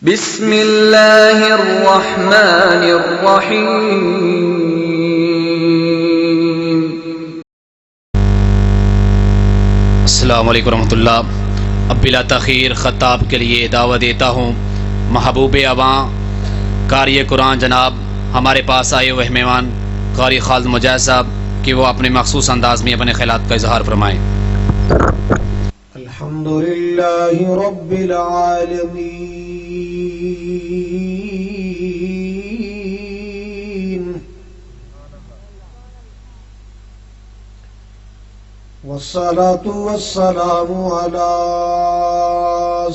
بسم اللہ الرحمن الرحیم۔ السلام علیکم ورحمۃ اللہ۔ اب بلا تاخیر خطاب کے لیے دعوت دیتا ہوں محبوب عواں قاری قرآن جناب ہمارے پاس آئے ہوئے مہمان قاری خالد مجاہد صاحب کہ وہ اپنے مخصوص انداز میں اپنے خیالات کا اظہار فرمائیں۔ الحمد للہ رب العالمین، والصلاة والسلام على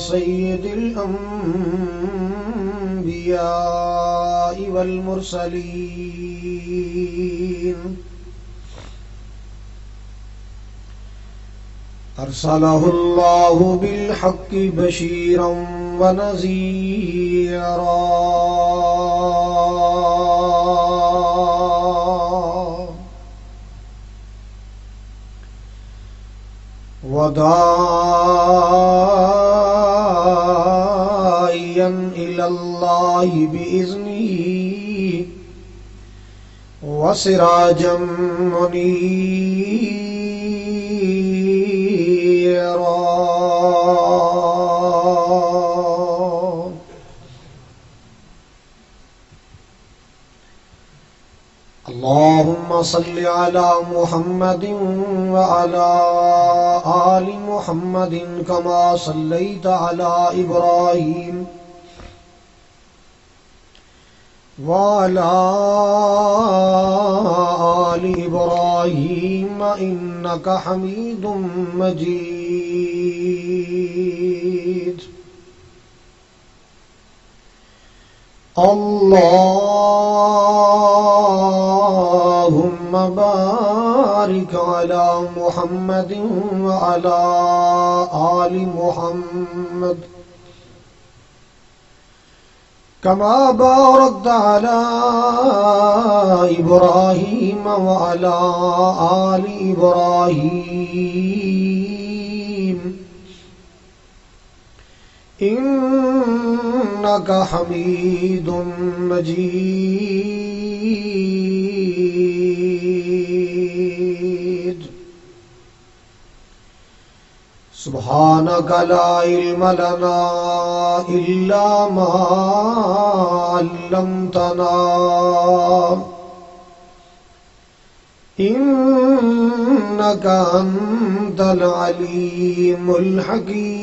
سید الانبیاء والمرسلین، ارسلہ اللہ بالحق بشیرا ونذیرا وداعیا الی اللہ بإذنہ وسراجا منیرا۔ اللهم صل على محمد وعلى آل محمد كما صليت على إبراهيم وعلى آل إبراهيم إنك حميد مجيد۔ اللهم بارك على محمد وعلى آل محمد كما باركت على إبراهيم وعلى آل إبراهيم إنك حميد مجيد۔ سبحانك لا علم لنا إلا ما علمتنا إنك أنت العليم الحكيم۔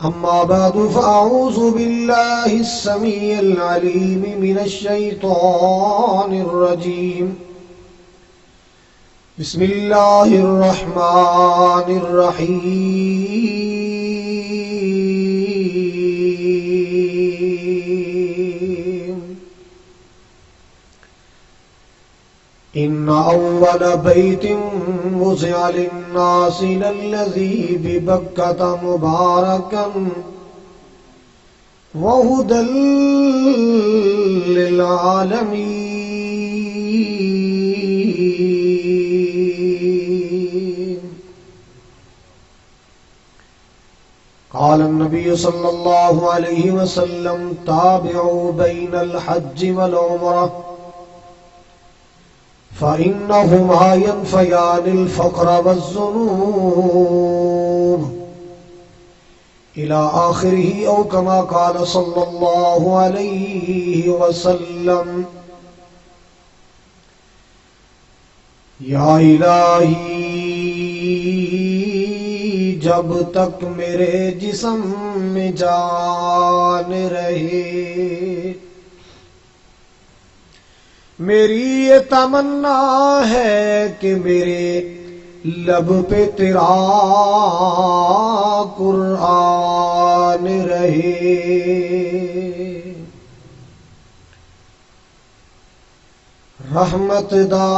أما بعد فأعوذ بالله السميع العليم من الشيطان الرجيم، بسم الله الرحمن الرحيم۔ إن أول بيت وضع للناس للذي ببكة مباركا وهدى للعالمين۔ قال النبي صلى الله عليه وسلم: تابعوا بين الحج والعمرة فإنهما ينفيان الفقر والذنوب إلى آخره، أو كما قال صلى الله عليه وسلم۔ یا الہی، جب تک میرے جسم میں جان رہے میری یہ تمنا ہے کہ میرے لب پہ تیرا قرآن رہے۔ رحمت دا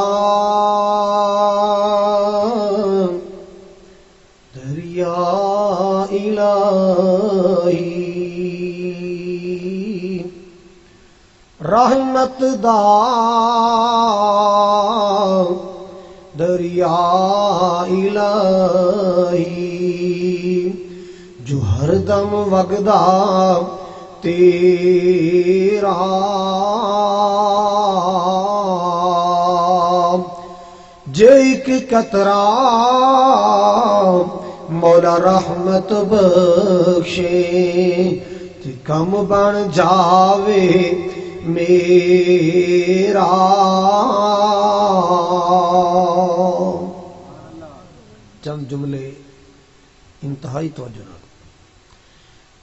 دریا الہی، رحمت دا دریا الہی جو ہر دم وگدا تیرا جے ایک قطرہ مولا رحمت بخشے تے کم بن جاوے میرا چند جملے انتہائی توجہ نہ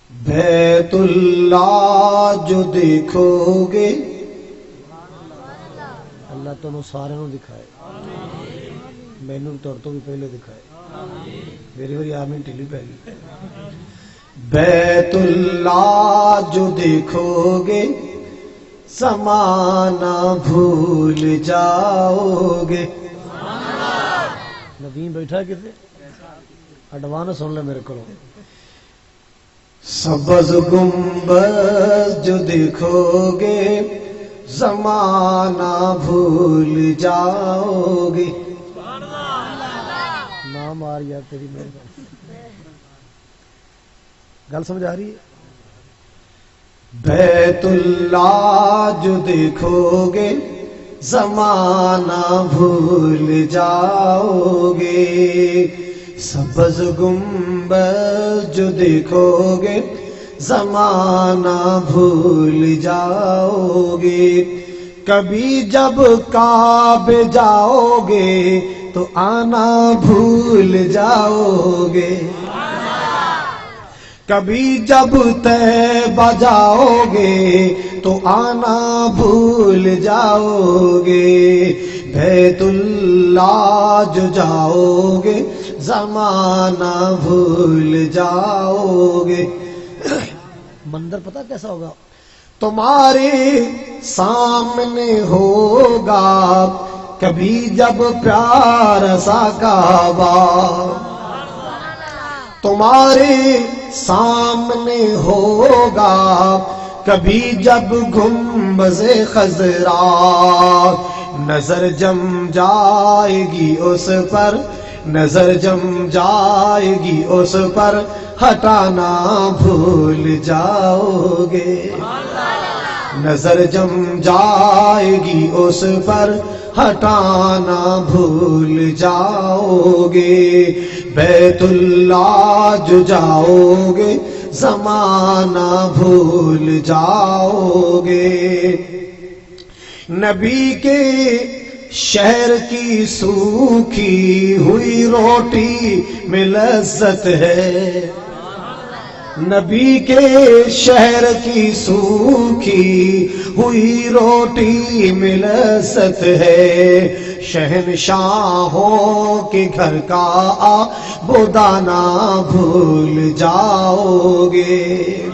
بیت اللہ جو دیکھو گے اللہ تمہیں سارے نو دکھائے مینوں طور تو بھی پہلے دکھائے میری باری آمین ٹھیلی پہ گئی بیت اللہ جو دیکھو گے زمانہ بھول جاؤ گے نبی بیٹھا کتے اڈوانس سن لے میرے کو سبز گنبد جو دیکھو گے زمانہ بھول جاؤ گے نام آ رہی ہے تیری مہربانی گل سمجھ آ رہی ہے بیت اللہ جو دیکھو گے زمانہ بھول جاؤ گے سبز گنبد جو دیکھو گے زمانہ بھول جاؤ گے کبھی جب کعبے جاؤ گے تو آنا بھول جاؤ گے کبھی جب طیبہ جاؤ گے تو آنا بھول جاؤ گے بیت اللہ جو جاؤ گے زمانہ بھول جاؤ گے مندر پتہ کیسا ہوگا تمہارے سامنے ہوگا کبھی جب پیارا سا کعبہ تمہارے سامنے ہوگا کبھی جب گنبد خضرا نظر جم جائے گی اس پر نظر جم جائے گی اس پر ہٹانا بھول جاؤ گے نظر جم جائے گی اس پر ہٹانا بھول جاؤ گے بیت اللہ جو جاؤ گے زمانہ بھول جاؤ گے نبی کے شہر کی سوکھی ہوئی روٹی میں لذت ہے نبی کے شہر کی سوکھی ہوئی روٹی میں لذت ہے شہنشاہوں کے گھر کا آبودانہ بھول جاؤ گے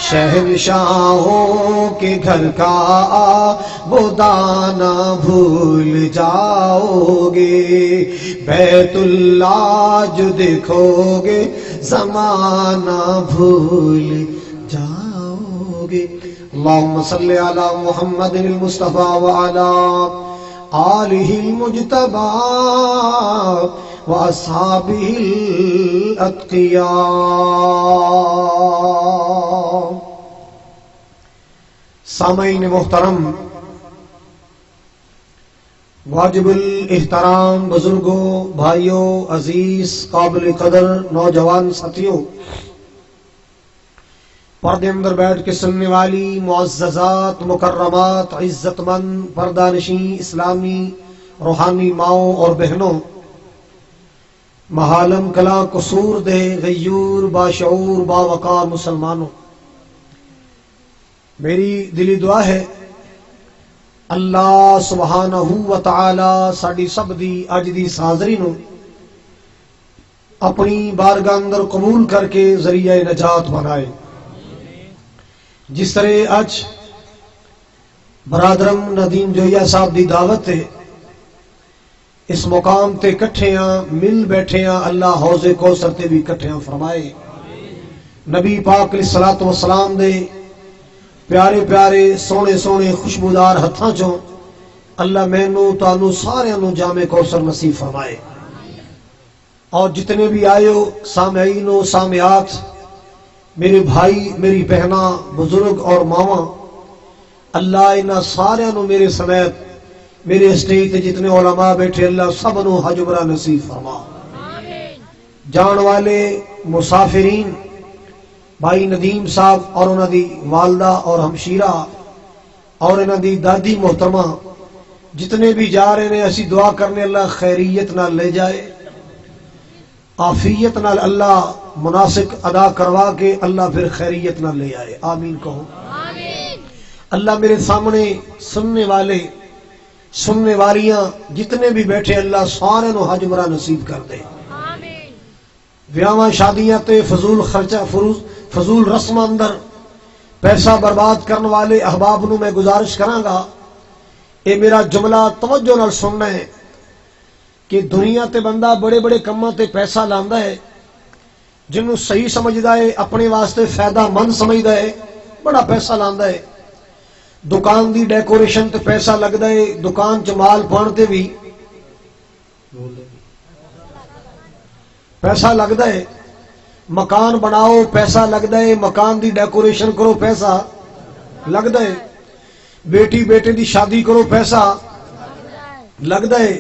شہنشاہوں کے گھر کا آبودانہ بھول جاؤ گے بیت اللہ جو دیکھو گے زمانہ بھول جاؤ گے اللہم صلی علی محمد المصطفیٰ وعلی آلہ المجتبی وأصحابہ الاتقیاء سامعین محترم واجب الاحترام بزرگوں بھائیوں عزیز قابل قدر نوجوان ساتھیوں پردے اندر بیٹھ کے سننے والی معززات مکرمات عزت مند پردہ نشین اسلامی روحانی ماؤں اور بہنوں محالم کلا قصور دے غیور باشعور باوقار مسلمانوں میری دلی دعا ہے اللہ سبحانہ و تعالی ساڈی سب دی اج دی حاضری نو اپنی بارگاہ اندر قبول کر کے ذریعہ نجات بنائے جس طرح اج برادرم ندیم جویا صاحب دی دعوت ہے اس مقام تے کٹھیاں مل بیٹھیاں اللہ حوض کوثر تے بھی کٹھیاں فرمائے نبی پاک علیہ الصلوۃ والسلام دے پیارے پیارے سونے سونے خوشبودار ہتھاں چوں اللہ مینوں تانوں سارے نوں جامع کوثر نصیب فرمائے. اور جتنے بھی آئے ہو سامعین و سامعات، میرے بھائی میری بہناں بزرگ اور ماواں، اللہ انہاں سارے نوں میرے سمیت میرے اسٹیج تے جتنے علماء بیٹھے اللہ سب نوں حج عمرہ نصیب فرما. جان والے مسافرین بھائی ندیم صاحب اور انہاں دی والدہ اور ہمشیرہ اور انہاں دی دادی محترمہ جتنے بھی جا رہے ہیں، اسی دعا کرنے اللہ خیریت نال لے جائے، عافیت نال اللہ مناسک ادا کروا کے اللہ پھر خیریت نال لے آئے. آمین کہو. اللہ میرے سامنے سننے والے سننے والیاں جتنے بھی بیٹھے اللہ سارے نو حج عمرہ نصیب کر دے. ویاواں شادیاں تے فضول خرچہ فضول رسم اندر پیسہ برباد کرنے والے احباب نو میں گزارش کراں گا، اے میرا جملہ توجہ نال سننا ہے کہ دنیا تے بندہ بڑے بڑے کماں تے پیسہ لاندا ہے، جنوں صحیح سمجھدا ہے اپنے واسطے فائدہ مند سمجھدا ہے، بڑا پیسہ لاندا ہے. دکان دی ڈیکوریشن تے پیسہ لگدا ہے، دکان چ مال پاؤن تے بھی پیسہ لگدا ہے. مکان بناؤ پیسہ لگدا ہے، مکان دی ڈیکوریشن کرو پیسہ لگدا ہے. بیٹی بیٹے دی شادی کرو پیسہ لگدا ہے.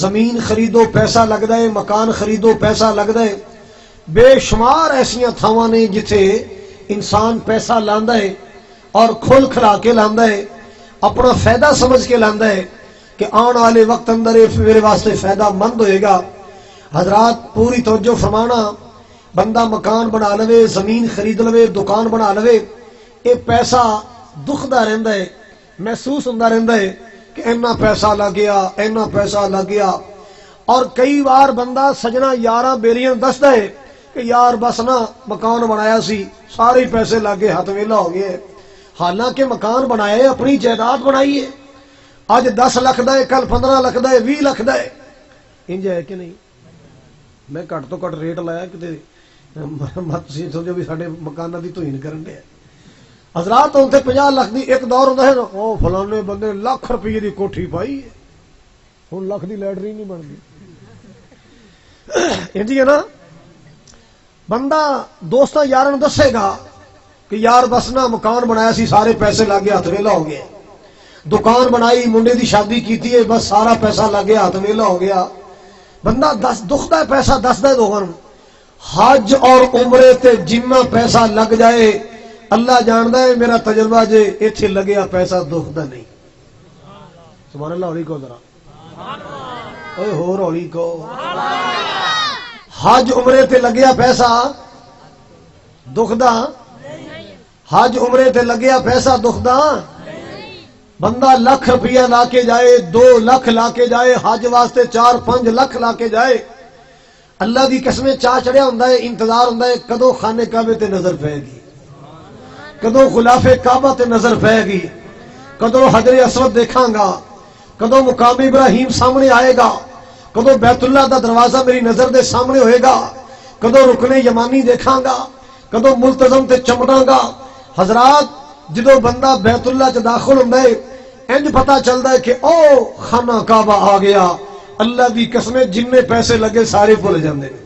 زمین خریدو پیسہ لگدا ہے، مکان خریدو پیسہ لگدا ہے. بے شمار ایسیاں تھاواں نے جتھے انسان پیسہ لاندا ہے اور کھل کھلا کے لاندا ہے، اپنا فائدہ سمجھ کے لاندا ہے کہ آن والے وقت اندر میرے واسطے فائدہ مند ہوئے گا. حضرات پوری توجہ فرمانا، بندہ مکان بنا لوے، زمین خرید لوے، دکان بنا لوے، یہ پیسہ دکھدا رہندا ہے، محسوس ہوندا رہندا ہے کہ اینا پیسہ لگ گیا، اینا پیسہ لگ گیا. اور کئی بار بندہ سجنا یاراں بیلیاں دسدا ہے کہ یار بس نا مکان بنایا سی سارے پیسے لگ گئے، ہاتھ ویلا ہو گیا. حالانکہ مکان بنایا اپنی جائیداد بنائی ہے، اج 10 لاکھ دا ہے، کل 15 لاکھ دا ہے، 20 لاکھ دا ہے. انج ہے کہ نہیں؟ میں گھٹ تو گھٹ ریٹ لایا کہ مت سی سمجھو بھی ساڈے مکاناں دی توہین کرن دے. حضرات ہن تے 50 لاکھ دی ایک دور ہوندا ہے نا، او فلانے بندے لاکھ روپے دی کوٹھی پائی ہے، ہن لاکھ دی لیٹرین نہیں بن گئی. انج ہے نا، بندہ دوستاں یاراں نوں دسے گا کہ یار بس نا مکان بنایا سی سارے پیسے لگ گئے، ہاتھ ویلا ہو گیا. دکان بنائی، منڈے دی شادی کیتی ہے، بس سارا پیسہ لگ گیا، ہاتھ ویلا ہو گیا. بندہ دکھدا ہے پیسہ دسدا ہے دوہن. حج اور عمرے تے جنہ پیسہ لگ جائے اللہ جاندا ہے، میرا تجربہ جے ایتھے لگیا پیسہ دکھدا نہیں. سبحان اللہ. ہولی کو ذرا اوئے ہور ہولی کو. حج عمرے تے لگیا پیسہ دکھدا، حج عمرے تے لگیا پیسہ دکھدا. بندہ لاکھ روپیہ لا کے جائے، 2 لاکھ لا کے جائے، حج واسطے 4-5 لاکھ لا کے جائے، اللہ دی قسمیں چاہ چڑھیا ہوندا ہے، انتظار ہوندا ہے کدوں خانے کعبے تے نظر پے گی، کدوں غلاف کعبہ تے نظر پے گی، کدوں حجر اسود دیکھاں گا، کدوں مقام ابراہیم سامنے آئے گا، کدوں بیت اللہ دا دروازہ میری نظر دے سامنے ہوئے گا، کدوں رکن یمانی دیکھاں گا، کدوں ملتزم تے چمڑاں گا. حضرات جدو بندہ بیت اللہ چ داخل ہوندا ہے انج پتہ چلدا ہے کہ او خانہ کعبہ آ گیا. اللہ دی قسمیں جننے پیسے لگے سارے بھول جاندے نے.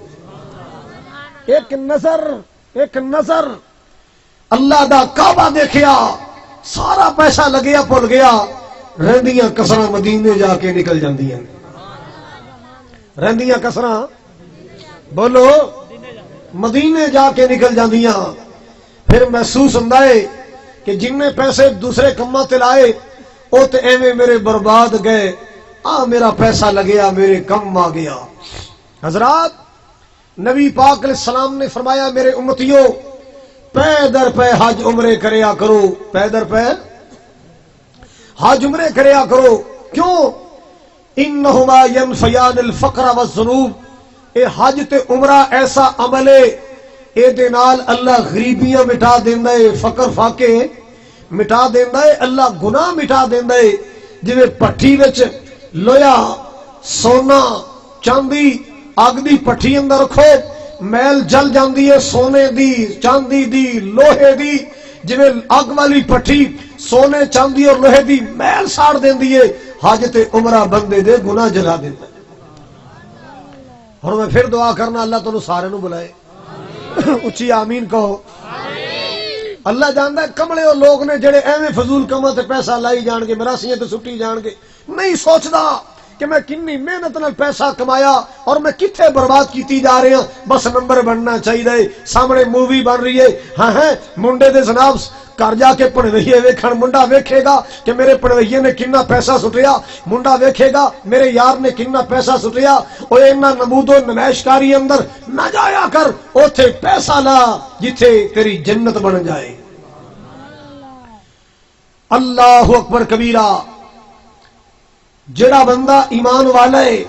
ایک نظر اللہ دا کعبہ دیکھیا، سارا پیسہ لگیا بھول گیا. رہندیاں کسراں مدینے جا کے نکل جاندیاں، رہندیاں کسراں بولو مدینے جا کے نکل جاندیاں. پھر محسوس ہوندا ہے کہ جن پیسے دوسرے کماں تے لائے او تے ایویں میرے برباد گئے، میرا پیسہ لگیا میرے کم آ گیا. حضرات نبی پاک علیہ السلام نے فرمایا میرے امتیوں پے در پے حج عمرے کریا کرو، پے در پے حج عمرے کریا کرو. کیوں؟ انہما ینفیان الفقر والذنوب. اے حج تے عمرہ ایسا عمل ہے اے دے نال اللہ غریبیاں مٹا دیندا ہے، فقر فاقے مٹا دیندا ہے، اللہ گناہ مٹا دیندا ہے. جویں پٹھی وچ لویا سونا چاندی اگ دی پٹھی اندر رکھو میل جل جاندی ہے، سونے دی چاندی دی لوہے دی، جویں اگ والی پٹھی سونے چاندی اور لوہے دی میل ساڑ دیندی ہے. حاجت عمرہ بندے دے گناہ جلا دیتا ہے۔ اور میں پھر دعا کرنا اللہ تانوں سارے نو بلائے، اچھی آمین کہو۔ اللہ جاندا ہے کملے وہ لوگ نے جڑے ایویں فضول کماں تے پیسہ لائی جان گے، مراسیاں تے سٹی جان گے، نہیں سوچدا کہ میں کنی محنت نال پیسہ کمایا اور میں کتھے برباد کیتی جا رہے ہیں۔ بس نمبر بننا چاہیے، سامنے مووی بن رہی ہے، ہاں منڈے دے جناب گھر جا کے پڑوئیے ویکھن، منڈا ویکھے گا کہ میرے پڑوئیے نے کنا پیسہ سٹیا، منڈا ویکھے گا میرے یار نے کنا پیسہ سٹیا۔ او اینا نمود و نمائشکاری اندر نہ جایا کر، اوتھے پیسہ لا جتھے تیری جنت بن جائے۔ اللہ اکبر کبیرہ۔ جڑا بندہ ایمان والا ہے،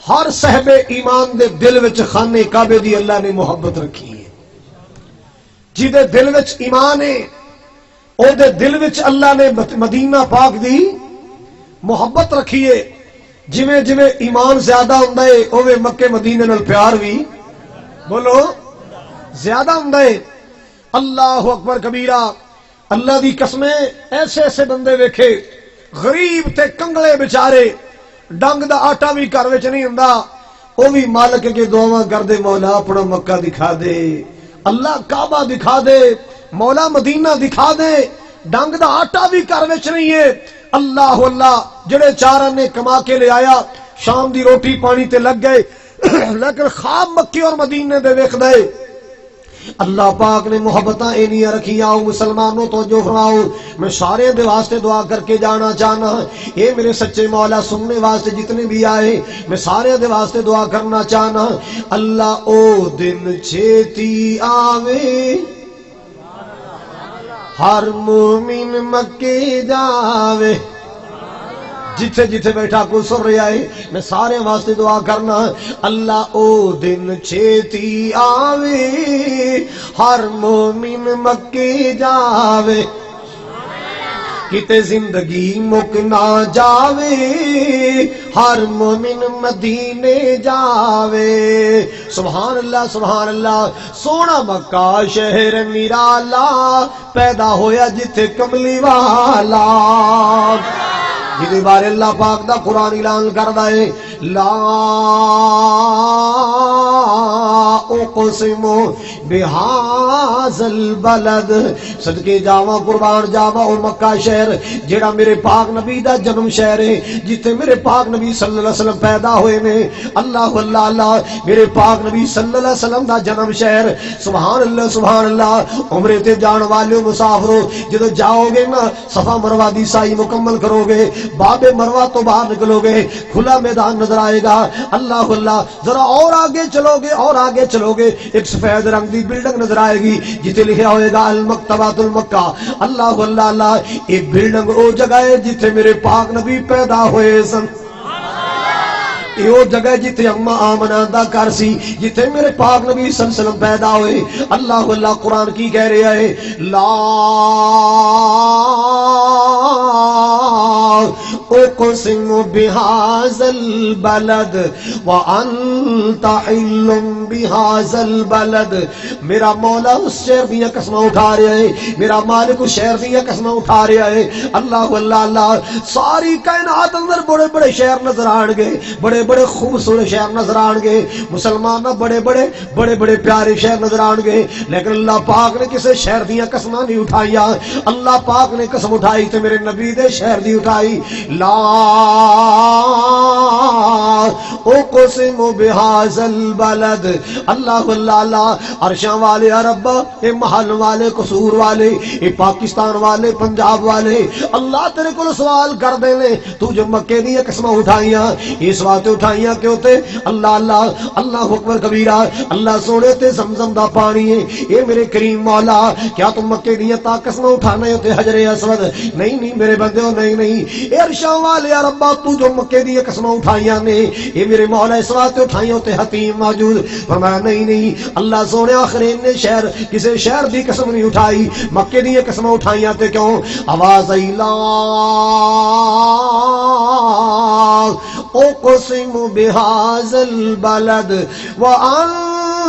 ہر صاحب ایمان دے دل وچ خانے کعبے دی اللہ نے محبت رکھی ہے۔ جدے دل وچ ایمان ہے او دے دل وچ اللہ نے مدینہ پاک دی محبت رکھی ہے۔ جویں جویں ایمان زیادہ ہوندا ہے اوویں مکے مدینے نال پیار بھی بولو زیادہ ہوندا ہے۔ اللہ اکبر کبیرہ۔ اللہ دی قسمیں ایسے ایسے بندے ویکھے غریب تے کنگلے بیچارے، ڈنگ دا آٹا بھی گھر وچ نہیں ہوندا، او بھی مالک کے دعاواں کردے مولا اپنا مکہ دکھا دے، اللہ کعبہ دکھا دے، مولا مدینہ دکھا دے، ڈنگ دا آٹا بھی گھر وچ نہیں ہے۔ اللہ اللہ جڑے چار نے کما کے لے آیا، شام دی روٹی پانی تے لگ گئے، لیکن خواب مکے اور مدینے دے ویکھ دے۔ اللہ پاک نے محبتاں اینیاں رکھی آؤ مسلمانوں توجہ فرماؤ۔ میں سارے دے واسطے دعا کر کے جانا چاہنا، اے میرے سچے مولا سننے واسطے جتنے بھی آئے میں سارے دے واسطے دعا کرنا چاہنا۔ اللہ او دن چھیتی آوے ہر مومن مکے جاوے۔ جتھے جتھے بیٹھا کوئی سن رہا ہے میں سارے واسطے دعا کرنا، اللہ او دن چھیتی آوے ہر مومن مکے جاوے، کتے زندگی مک نہ جاوے ہر مومن مدینے جاوے۔ سبحان اللہ سبحان اللہ۔ سونا مکہ شہر نرالا، پیدا ہویا جتھے کملی والا، جدے بارے اللہ پاک دا قرآن اعلان کردا ہے، لا اقسم بہذا البلد، صدقے جاواں قربان جاواں او مکہ شہر جیڑا میرے پاک نبی دا جنم شہر ہے، جتھے میرے پاک نبی صلی اللہ علیہ وسلم پیدا ہوئے نے۔ اللہ اللہ اللہ، میرے پاک نبی صلی اللہ علیہ وسلم دا جنم شہر۔ سبحان اللہ سبحان اللہ۔ عمرے تے جان والے مسافرو، جدو جاؤ گے نا صفا مروہ دی سائی مکمل کرو گے، باب مروہ تو باہر نکلو گے، کھلا میدان نظر آئے گا۔ اللہ اللہ، ذرا اور آگے چلو گے اور آگے چلو گے، ایک سفید رنگ دی بلڈنگ نظر آئے گی جتے لکھا ہوئے گا المکتبۃ المکہ۔ اللہ اللہ اللہ، ایک بلڈنگ او جگہ ہے جتے میرے پاک نبی پیدا ہوئے سن، یہ جگہ جتے اما آمنہ دا گھر سی، جتے میرے پاک نبی صلی اللہ علیہ وسلم پیدا ہوئے۔ اللہ اللہ، قرآن کی کہہ رہا ہے، لا اقسم بہذا البلد وانت حل بہذا البلد۔ میرا مولا اس شہر دیا قسمیں اٹھا رہا ہے، میرا مالک اس شہر دیا قسمیں اٹھا رہا ہے۔ اللہ اللہ اللہ، ساری کائنات اندر بڑے بڑے شہر نظر آن گے، بڑے بڑے خوبصورت شہر نظر آن گے، مسلمان بڑے بڑے بڑے بڑے پیارے شہر نظر آن گے، لیکن اللہ پاک نے کسے شہر دیا قسمیں نہیں اٹھائیا۔ اللہ پاک نے قسم اٹھائی تو میرے نبی دے شہر دی اٹھائی، لا اقسم بہذا البلد۔ اللہ اللہ اللہ، عرشاں والے عرب، اے محل والے، قصور والے، اے پاکستان والے، پنجاب والے، اللہ تیرے کو سوال کر دے لے، تو جو مکے دی قسمیں اٹھائیاں اس واسطے اٹھائیاں کیوں تے؟ اللہ اللہ اللہ اکبر کبیرہ۔ اللہ سونے تے زمزم دا پانی ہے، اے میرے کریم مولا کیا تم مکے دی تا قسمیں اٹھانے ہوتے حجر اسود؟ نہیں نہیں میرے بندیوں، نہیں نہیں، اے عرشاں والے ربا تو جو مکے دی قسمیں اٹھائیاں نے اے میرے مولا اس واسطے اٹھائیاں ہوتے حتیم موجود؟ فرمایا نہیں نہیں، اللہ سونے آخرین نے شہر کسے شہر دی قسم نہیں اٹھائی، مکے دی قسمیں اٹھائیاں تے کیوں؟ آواز آئی لا اقسم بہذا البلد وانت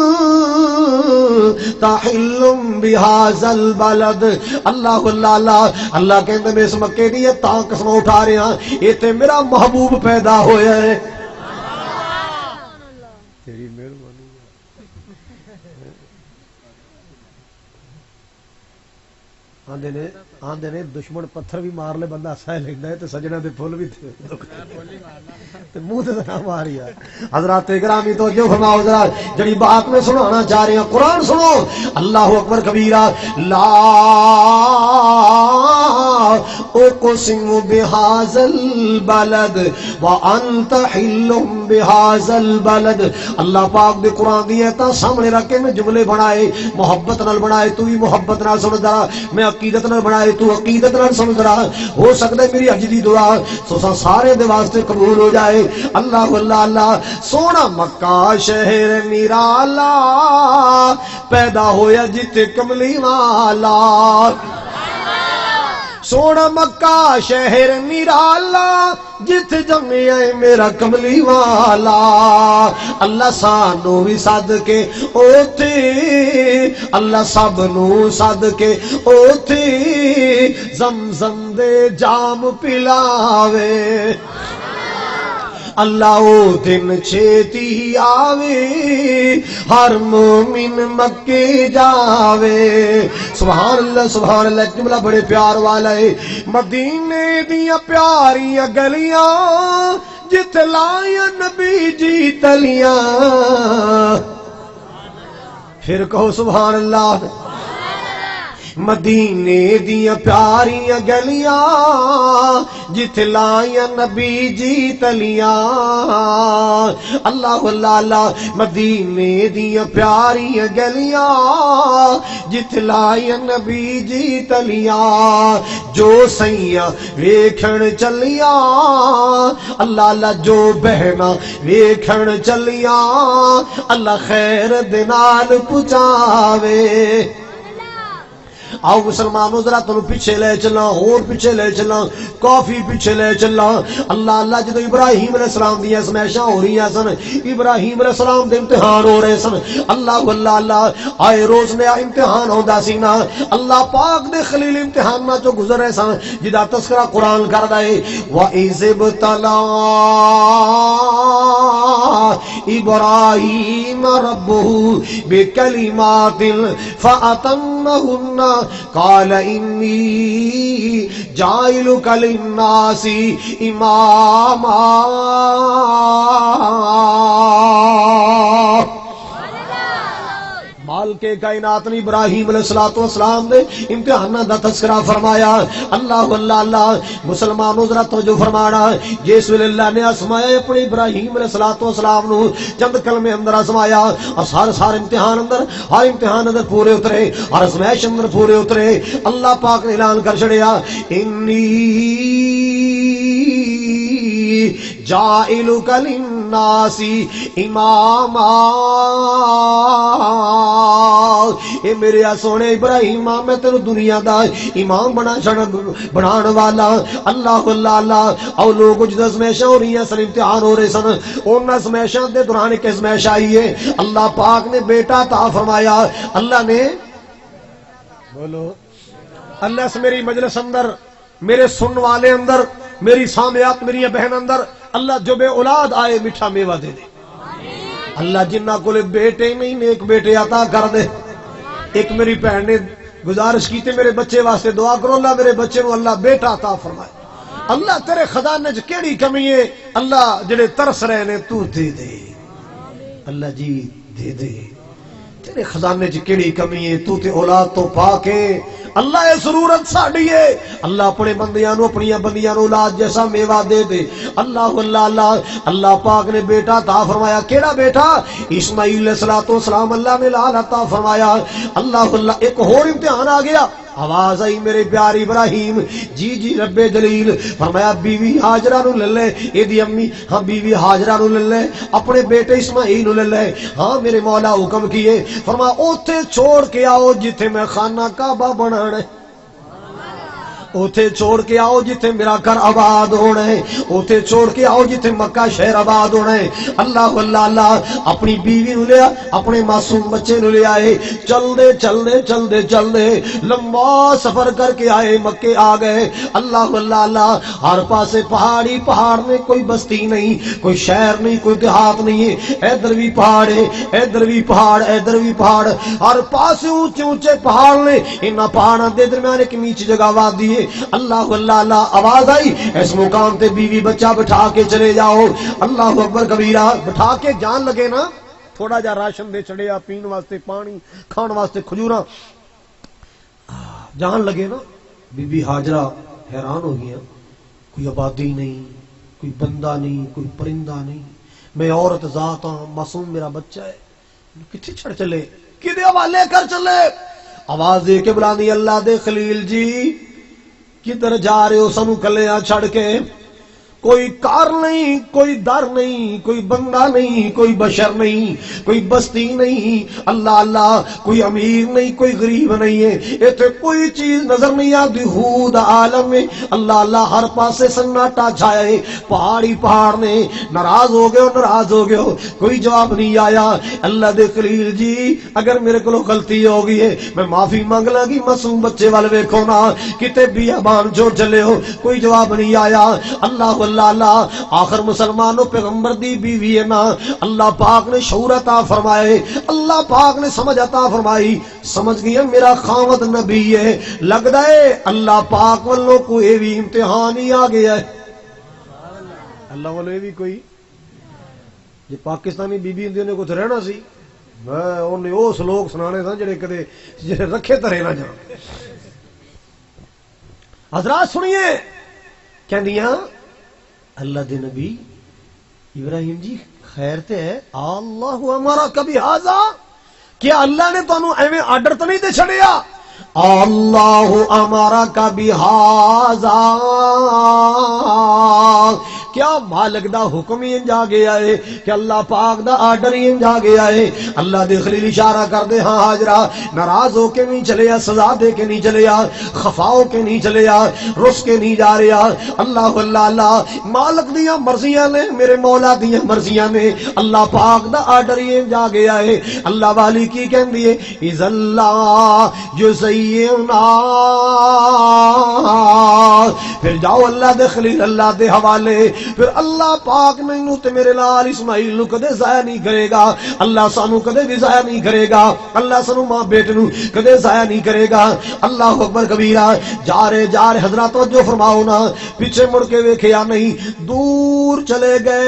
تحل بهذا البلد اللہ اللہ کہندے میں اس مکے دی تاں قسم اٹھا رہا یہ تے میرا محبوب پیدا ہویا ہے تیری مہربانی آندے نے دشمن پتھر بھی مار لے بندہ سہ لیندا ہے تے سجنا دے پھول بھی تے منہ تے نہ ماریا حضرات گرامی توجہ فرماؤ ذرا جڑی بات میں سنانا چاہ رہے ہیں قرآن سنو اللہ اکبر کبیرہ لا اقسم بهذا البلد وانت حل بهذا البلد اللہ پاک دے قرآن دی ایتاں سامنے رکھ کے میں جملے بنائے محبت نال بنائے تو بھی محبت نال سن ذرا میں عقیدت نال بنائے تو عقیدت نال سن ذرا ہو سکتا ہے میری اج دی دعا سارے دے واسطے قبول ہو جائے اللہ اللہ اللہ سونا مکہ شہر نرالا پیدا ہویا جتے کملی والا سونا مکہ شہر نرالا جت جمیا میرا کملی والا اللہ سانو بھی سد کے اوتھے اللہ سب نو سد کے اوتھے زمزم دے جام پلاوے اللہ او دن چھیتی آوے ہر مومن مکے جاوے سبحان اللہ جملہ بڑے پیار والا ہے مدینے دیاں پیاریاں گلیاں جت لایا نبی جی تلیاں پھر کہو سبحان اللہ مدینے دیاں پیاریاں گلیاں جت لائیاں نبی جی تلیاں اللہ اللہ اللہ مدینے دیاں پیاریاں گلیاں جت لائیاں نبی جی تلیاں جو سیاں ویکھن چلیاں اللہ اللہ جو بہنا ویکھن چلیاں اللہ خیر دے نال پہنچاوے آؤ مسلمانوں ذرا تنوں پیچھے لے چلا اور پیچھے لے چلا کافی پیچھے لے چلا اللہ اللہ جدو ابراہیم علیہ السلام دی ازمائشاں ہو رہی سن ابراہیم علیہ السلام دے امتحان ہو رہے سن اللہ اللہ اللہ آئے روز نیا امتحان ہوندا سی نا اللہ پاک دے خلیل امتحان نہ جو گزر رہے سن جدا تذکرہ قرآن کردا ہے وَإِذِ ابْتَلَىٰ إِبْرَاهِيمَ رَبُّهُ بِكَلِمَاتٍ فَأَتَمَّهُنَّ قال انی جائلک للناس اماما مالک کائنات نے ابراہیم علیہ السلام نے امتحانات دا تذکرہ فرمایا اللہ اللہ اللہ مسلمانوں ذرا توجہ فرمانا جس ویلے اللہ نے آزمایا اپنے ابراہیم علیہ السلام نو چند کلمے اندر آزمایا اور سارے امتحان اندر ہر امتحان اندر پورے اترے ہر آزمائش اندر پورے اترے اللہ پاک نے اعلان کر چھڑیا انی جائلک للناس اماما اے میرے سونے ابراہیم میں تینو دنیا دا امام بنان والا اللہ اللہ اللہ او لوگ جد ازمائشاں ہو رہی ہیں سن امتحان ہو رہے سن ان ازمائشاں دے دوران ایک ازمائش آئی ہے اللہ پاک نے بیٹا عطا فرمایا اللہ نے بولو اللہ سے میری مجلس اندر میرے سن والے اندر میری سامعات میری بہن اندر اللہ جو بے اولاد آئے میٹھا میوہ دے دے اللہ جنہ کو لے بیٹے نہیں نیک بیٹے عطا کر دے ایک میری بہن نے گزارش کی تھی میرے بچے واسطے دعا کرو اللہ میرے بچے نو اللہ بیٹا عطا فرمائے اللہ تیرے خزانے چ کیڑی کمی ہے اللہ جڑے ترس رہے نے تو دے دے اللہ جی دے دے تیرے خزانے چ کیڑی کمی ہے تو تے اولاد تو پاک ہے اللہ یہ ضرورت ساڑی ہے اللہ اپنے بندیاں نو اپنی بندیاں نو اولاد جیسا میوہ دے دے اللہ اللہ اللہ اللہ پاک نے بیٹا عطا فرمایا کیڑا بیٹا اسماعیل علیہ السلام اللہ نے لال عطا فرمایا اللہ اللہ ایک اور امتحان آ گیا آواز آئی میرے پیاری ابراہیم جی جی رب جلیل فرمایا بیوی ہاجرہ نو لے اے دی امی ہاں بیوی ہاجرہ نو لے اپنے بیٹے اسماعیل نو لے ہاں میرے مولا حکم کیے فرمایا اوتھے چھوڑ کے آؤ جتھے میں خانہ کعبہ بنانا اوتھے چھوڑ کے آؤ جتھے میرا گھر آباد ہونا ہے، اوتھے چھوڑ کے آؤ جتھے مکہ شہر آباد ہونا ہے۔ اللہ اللہ اللہ اپنی بیوی نو لیا، اپنے معصوم بچے نو لے آئے، چل دے لمبا سفر کر کے آئے، مکے آ گئے۔ اللہ اللہ اللہ ہر پاسے پہاڑی پہاڑ میں، کوئی بستی نہیں، کوئی شہر نہیں، کوئی دیہات نہیں ہے، ادھر بھی پہاڑ ہے، ادھر بھی پہاڑ، ادھر بھی پہاڑ، ہر پاسے اونچے اونچے پہاڑ نے، ان پہاڑوں کے درمیان ایک نیچی جگہ وادی ہے۔ اللہ اللہ اللہ آواز آئی، اس مقام تے بیوی بچہ بٹھا کے چلے جاؤ۔ اللہ اکبر کبیرہ، بٹھا کے جان لگے نا، تھوڑا جا راشن دے چڑیا، پین واسطے پانی، کھان واسطے کھجوراں، جان لگے نا۔ بی بی ہاجرہ حیران ہو گیا، کوئی آبادی نہیں، کوئی بندہ نہیں، کوئی پرندہ نہیں، میں عورت ذات ہوں، معصوم میرا بچہ ہے، کتنے چھڑ چلے، کدے حوالے کر چلے؟ آواز دے کے بلا دی، اللہ دے خلیل جی کدھر جا رہے ہو سانو کلیاں چھڑ کے؟ کوئی کار نہیں، کوئی در نہیں، کوئی بندہ نہیں، کوئی بشر نہیں، کوئی بستی نہیں، اللہ اللہ کوئی امیر نہیں، کوئی غریب نہیں ہے، ایتھے کوئی چیز نظر نہیں آتی، ہود عالم میں اللہ اللہ ہر پاسے سناٹا چھایا ہے، پہاڑی پہاڑ نے، ناراض ہو گئے ہو، کوئی جواب نہیں آیا۔ اللہ دے خلیل جی اگر میرے کو غلطی ہو گئی ہے میں معافی مانگ لگی، معصوم بچے والے ویکھو نا، کتے بیابان چھوڑ چلے ہو، کوئی جواب نہیں آیا۔ اللہ اللہ اللہ آخر مسلمانوں پیغمبر دی بیوی ہے نا، اللہ پاک نے شعور عطا فرمائے، اللہ پاک نے سمجھ عطا فرمائی، سمجھ گیا میرا خاوند نبی ہے، لگدا ہے اللہ پاک والوں کوئی بھی امتحان ہی آ گیا ہے۔ اللہ والوں بھی کوئی جی پاکستانی بی بی ہندی نے کچھ رہنا سی، انہیں وہ سلوک سنانے سن جڑے کدے جڑے رکھے ترے نہ جان۔ حضرات سنیے، کہندیاں اللہ دے نبی ابراہیم جی خیر تے ہے، اللہ ہمارا کبھی ہاذا، کیا اللہ نے تانوں ایویں آرڈر تو نہیں دے چھڑیا؟ اللہ ہمارا کبھی ہاذا، کیا مالک دا حکم ہی جا گیا ہے کہ اللہ پاک دا آرڈر ہی جا گیا ہے؟ اللہ دے خلیل اشارہ کر دے، ہاں ہاجرہ ناراض ہو کے نہیں چلے، سزا دے کے نہیں چلے، خفا ہو کے نہیں چلے، رس کے نہیں جا رہا۔ اللہ اللہ اللہ مالک دیاں مرضیاں نے، میرے مولا دیاں مرضیاں نے، اللہ پاک دا آرڈر ہی جا گیا ہے۔ اللہ والی کی کہندی ہے اذ اللہ یزینا، پھر جاؤ اللہ دے خلیل اللہ دے حوالے، پھر اللہ پاک مینوں تے میرے لال اسماعیل نو کدے ضائع نہیں کرے گا، اللہ سانو کدے بھی ضائع نہیں کرے گا، اللہ سانو ماں بیٹے نو کدے ضائع نہیں کرے گا۔ اللہ اکبر کبیرہ، جا رہے حضرات توجہ فرماؤ نا، پیچھے مڑ کے ویکھیا نہیں، دور چلے گئے،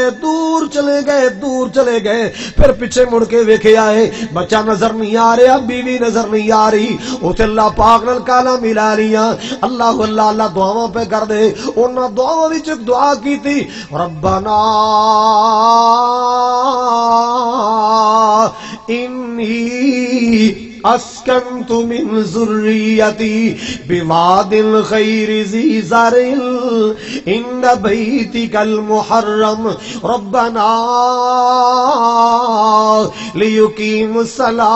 پھر پیچھے مڑ کے ویکھیا ہے، بچہ نظر نہیں آ رہا، بیوی نظر نہیں آ رہی، اوتھے اللہ پاک نال کالا ملا لیاں۔ اللہ اللہ اللہ دعاواں پہ کر دے، انہاں دعاواں وچ ایک دعا کیتی، ربنا انی اسکنت من ذریتی بواد غیر ذی زرع عند بیتک المحرم ربنا لیقیموا الصلاۃ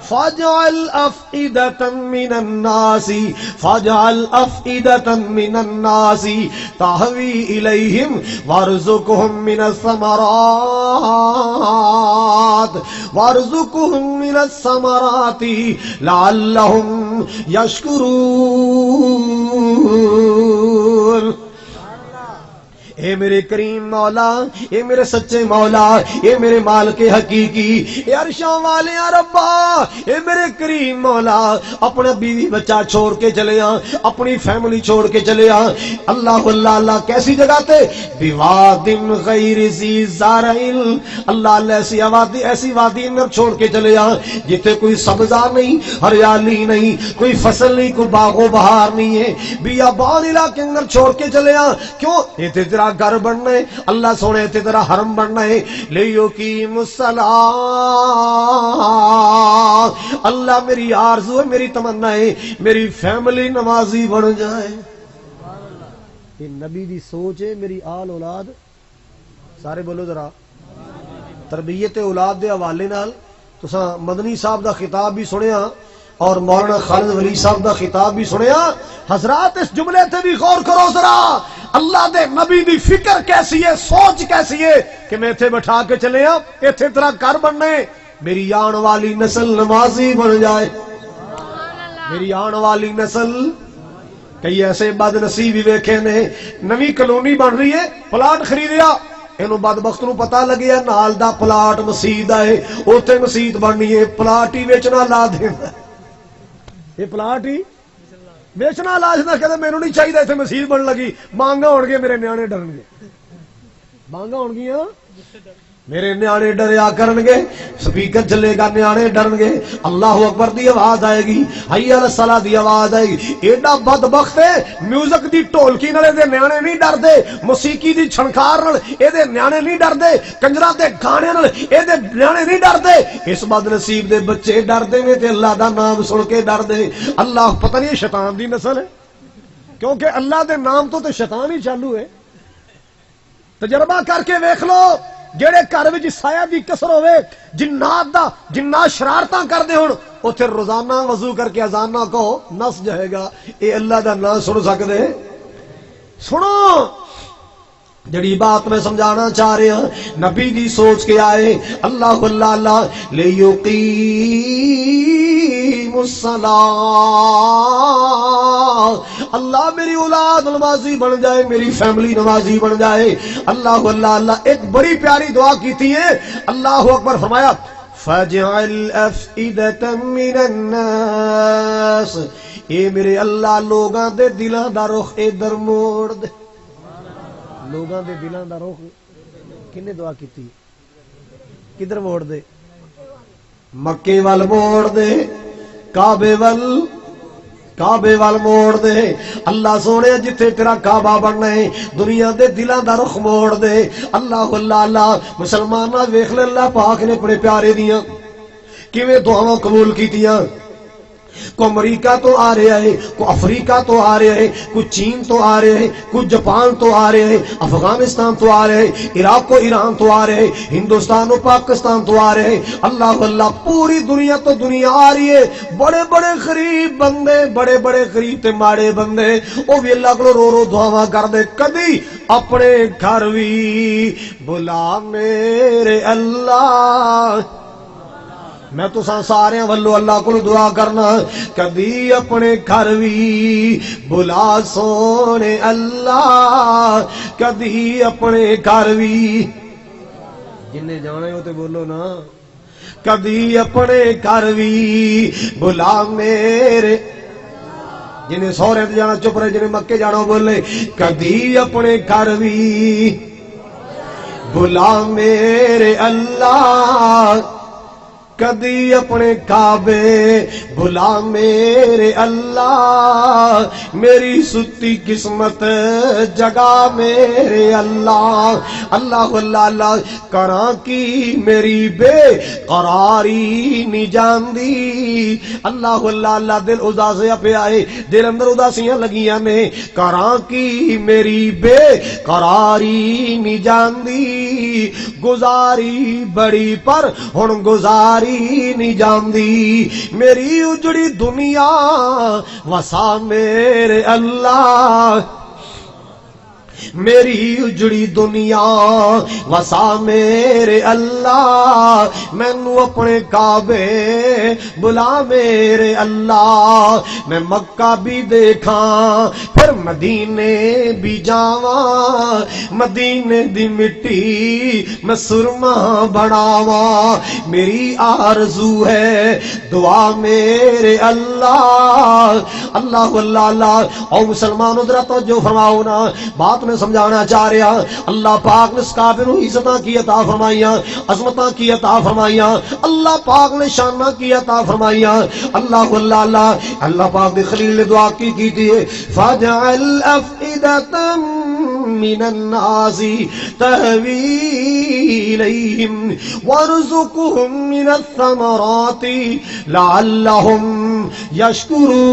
فاجعل أفئدة من الناس تهوي إليهم وارزقهم من الثمرات لعلهم يشكرون۔ اے میرے کریم مولا، اے میرے سچے مولا، اے میرے مالک حقیقی، اے عرشاں والے ربا، اے میرے کریم مولا، اپنا بیوی بچہ چھوڑ کے چلے اپنی فیملی چھوڑ کے چلے اللہ اللہ اللہ کیسی جگہ تے؟ بواد غیر ذی زرع، اللہ اللہ ایسی وادی اندر چھوڑ کے چلے جتھے کوئی سبزہ نہیں، ہریالی نہیں، کوئی فصل نہیں، کوئی باغ و بہار نہیں ہے، بیابان علاقے اندر چھوڑ کے چلے کیوں؟ یہ تیرا گھر بننا ہے، اللہ سونے تیرا حرم بننا ہے، لیقیم الصلاۃ، اللہ میری آرزو ہے، میری تمنا ہے میری فیملی نمازی بن جائے۔ یہ نبی دی سوچ ہے، میری آل اولاد، سارے بولو ذرا، تربیت اولاد دے حوالے نال تساں مدنی صاحب دا خطاب بھی سنیا، اور مولانا خالد ولی صاحب دا خطاب بھی سنیا. حضرات اس جملے تے بھی غور کرو ذرا. اللہ دے نبی دی فکر کیسی ہے, سوچ کیسی ہے کہ میں ایتھے بٹھا کے چلے ہاں, ایتھے تیرا گھر بننے, میری آن والی نسل نمازی بن جائے, میری آن والی نسل. کئی ایسے بد نصیب ویکھے نے, نوی کلونی بن رہی ہے, پلاٹ خریدیا, اینو بدبخت نو پتہ لگیا نال دا پلاٹ مسجد ہے, اوتھے مسجد بننی ہے, پلاٹ ہی ویچنا لا دیندا, یہ پلاٹ ہی ویچنا لا دیندا. کہندا مینوں نہیں چاہیے ایتھے مسجد بن لگی, مانگا ہون گے میرے نیانے ڈرن گے, مانگا ہون گیاں میرے نیانے ڈریا کرن گے, سپیکر چلے گا نیانے ڈرن گے, اللہ اکبر دی آواز آئے گی, حی علی الصلاۃ دی آواز آئے گی. ایڈا بدبخت ہے, میوزک دی ٹولکی نال دے نیانے نہیں ڈردے, موسیقی دی چھنکار نال اے دے نیانے نہیں ڈردے, کنجراں دے گانے نال اے دے نیانے نہیں ڈردے. اس بد نصیب دے بچے ڈردے نے تے اللہ دا نام سن کے ڈردے. اللہ پتہ نہیں شیطان دی نسل ہے, کیونکہ اللہ دے نام تو تے شیطان ہی چالو ہے. تجربہ کر کے ویکھ لو, جڑے گھر وچ سایہ دی کسر ہوے, جنات شرارتاں کردے ہون, اوتھے روزانہ وضو کر کے اذان نہ کہو, نس جائے گا. اے اللہ دا نام سن سکدے؟ سنو جڑی بات میں سمجھانا چاہ رہا, نبی دی سوچ کے آئے. اللہ اللہ اللہ لیقیم الصلاۃ, اللہ میری اولاد نمازی بن جائے, میری فیملی نمازی بن جائے. اللہ اللہ اللہ. ایک بڑی پیاری دعا کی تھی ہے, اللہ اکبر فرمایا فَاجْعَلْ أَفْئِدَةً مِّنَ النَّاسِ, اے میرے اللہ لوگاں دے دلاں دا رخ ادھر موڑ دے. لوگاں دے دلاں دا رخ کنے دعا کیتی, کدھر موڑ دے؟ مکے وال موڑ دے, کعبے وال موڑ دے. اللہ سونے جتھے تیرا کعبہ بننا ہے دنیا دے دلاں دا رخ موڑ دے. اللہ اللہ اللہ. مسلماناں ویکھ لے اللہ پاک نے اپنے پیارے دیاں کیویں دعاواں قبول کیتیاں. کو امریکہ تو آ رہا ہے, کو افریقہ تو آ رہا ہے, کو چین تو آ رہے ہیں, کو جاپان تو آ رہے ہیں, افغانستان تو آ رہے ہیں, عراق و ایران تو آ رہے ہیں, ہندوستان و پاکستان تو آ رہے ہیں. اللہ اللہ پوری دنیا تو دنیا آ رہی ہے. بڑے بڑے غریب بندے, بڑے بڑے غریب تے ماڑے بندے, وہ بھی اللہ کو رو رو دعاواں کر دے. کدی اپنے گھر وی بلا میرے اللہ, میں تو سارے والو اللہ کو دعا کرنا, کبھی اپنے گھر وی بلا سونے اللہ, کبھی اپنے گھر وی, جن نے جانے ہو تو بولو نا, کبھی اپنے گھر وی بلا میرے, جنہیں سورے جانا چپ رہے, جنہیں مکے جانا بولے کبھی اپنے گھر وی بلا میرے اللہ, کدی اپنے کعبے بلا میرے اللہ, میری ستی قسمت جگا میرے اللہ. اللہ اللہ اللہ. کراں کی میری بے قراری نہیں جاندی. اللہ اللہ اللہ. دل اداسیا پہ آئے, دل اندر اداسیاں لگیاں نے, کراں کی میری بے قراری نہیں جاندی. گزاری بڑی پر ہن گزاری نہیں جاندی. میری اجڑی دنیا وسا میرے اللہ, میری اجڑی دنیا وسا میرے اللہ. مینو اپنے کعبے بلا میرے اللہ. میں مکہ بھی دیکھاں پھر مدینے بھی جاواں, مدینے دی مٹی میں سرما بناواں. میری آرزو ہے دعا میرے اللہ. اللہ اللہ اللہ. او مسلمانوں ذرا توجہ فرماؤ نا, بات میں سمجھانا چاہ رہا. اللہ پاک نے اس کافر کو عزتاں کی عطا فرمائیاں, عظمتاں کی عطا فرمائیاں, اللہ پاک نے شاناں کی عطا فرمائیاں. اللہ اللہ اللہ. اللہ پاک نے خلیل نے دعا کی تھی, فَاجْعَلْ أَفْئِدَةً مِّنَ النَّاسِ تَهْوِي إِلَيْهِمْ وَارْزُقْهُم مِّنَ الثَّمَرَاتِ لَعَلَّهُمْ يَشْكُرُونَ.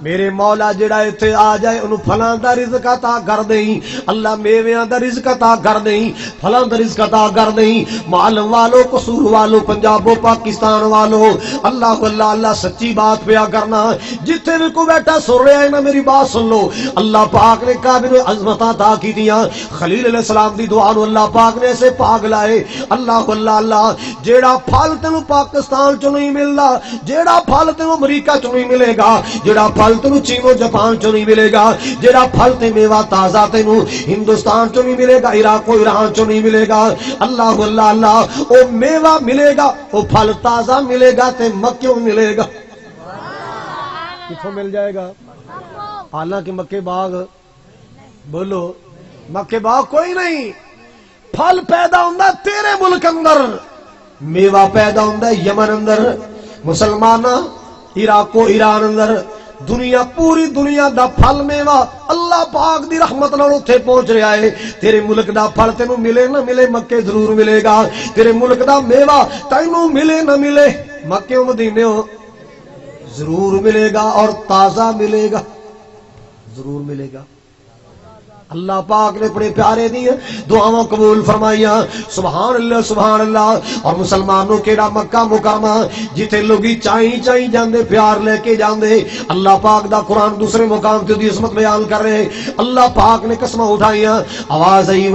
میرے مولا جڑا ایتھے آ جائے انہوں پھلاں دا رزق عطا کر دیں اللہ میویاں دا رزق عطا کر دیں پھلاں دا رزق عطا کر دیں معلم والو قصور والو پنجاب و پاکستان والو اللہ اللہ اللہ سچی بات پیا کرنا جتھے بھی کوئی بیٹھا سن رہا ہے نا میری بات سن لو اللہ پاک نے قابل عظمت عطا کی دیا خلیل علیہ السلام دی دعا نو اللہ پاک نے ایسے پاک لائے اللہ اللہ اللہ جیڑا پھل تینوں پاکستان چ نہیں ملدا جیڑا پھل تینوں امریکہ چ نہیں ملے گا جیڑا پھل تینوں چین و جاپان چ نہیں ملے گا جیڑا پھل تے میوہ تازہ تینوں ہندوستان چ نہیں ملے گا عراق و ایران چ نہیں ملے گا اللہ اللہ اللہ او میوہ ملے گا او پھل تازہ ملے گا تے مکیوں ملے گا کتھوں مل جائے گا حالانکہ مکے باغ بولو مکے باغ کوئی نہیں پھل پیدا ہوندا تیرے ملک اندر میوہ پیدا ہوندا یمن اندر مسلمان عراق و ایران اندر دنیا پوری دنیا دا پھل میوہ اللہ پاک دی رحمت نال اوتھے پہنچ رہا ہے تیرے ملک دا پھل تینوں ملے نہ ملے مکے ضرور ملے گا تیرے ملک دا میوہ تینوں ملے نہ ملے مکے مدینے ضرور ملے گا اور تازہ ملے گا ضرور ملے گا اللہ پاک نے بڑے پیارے دیے دعاواں قبول فرمائیاں سبحان اللہ اور مسلمانوں کیڑا مکہ مکرمہ جتھے لوگی چائی چائی جاندے پیار لے کے جاندے اللہ پاک دا قرآن دوسرے مقام تے دی عظمت بیان کر رہے اللہ پاک نے قسمیں اٹھائیاں آواز آئی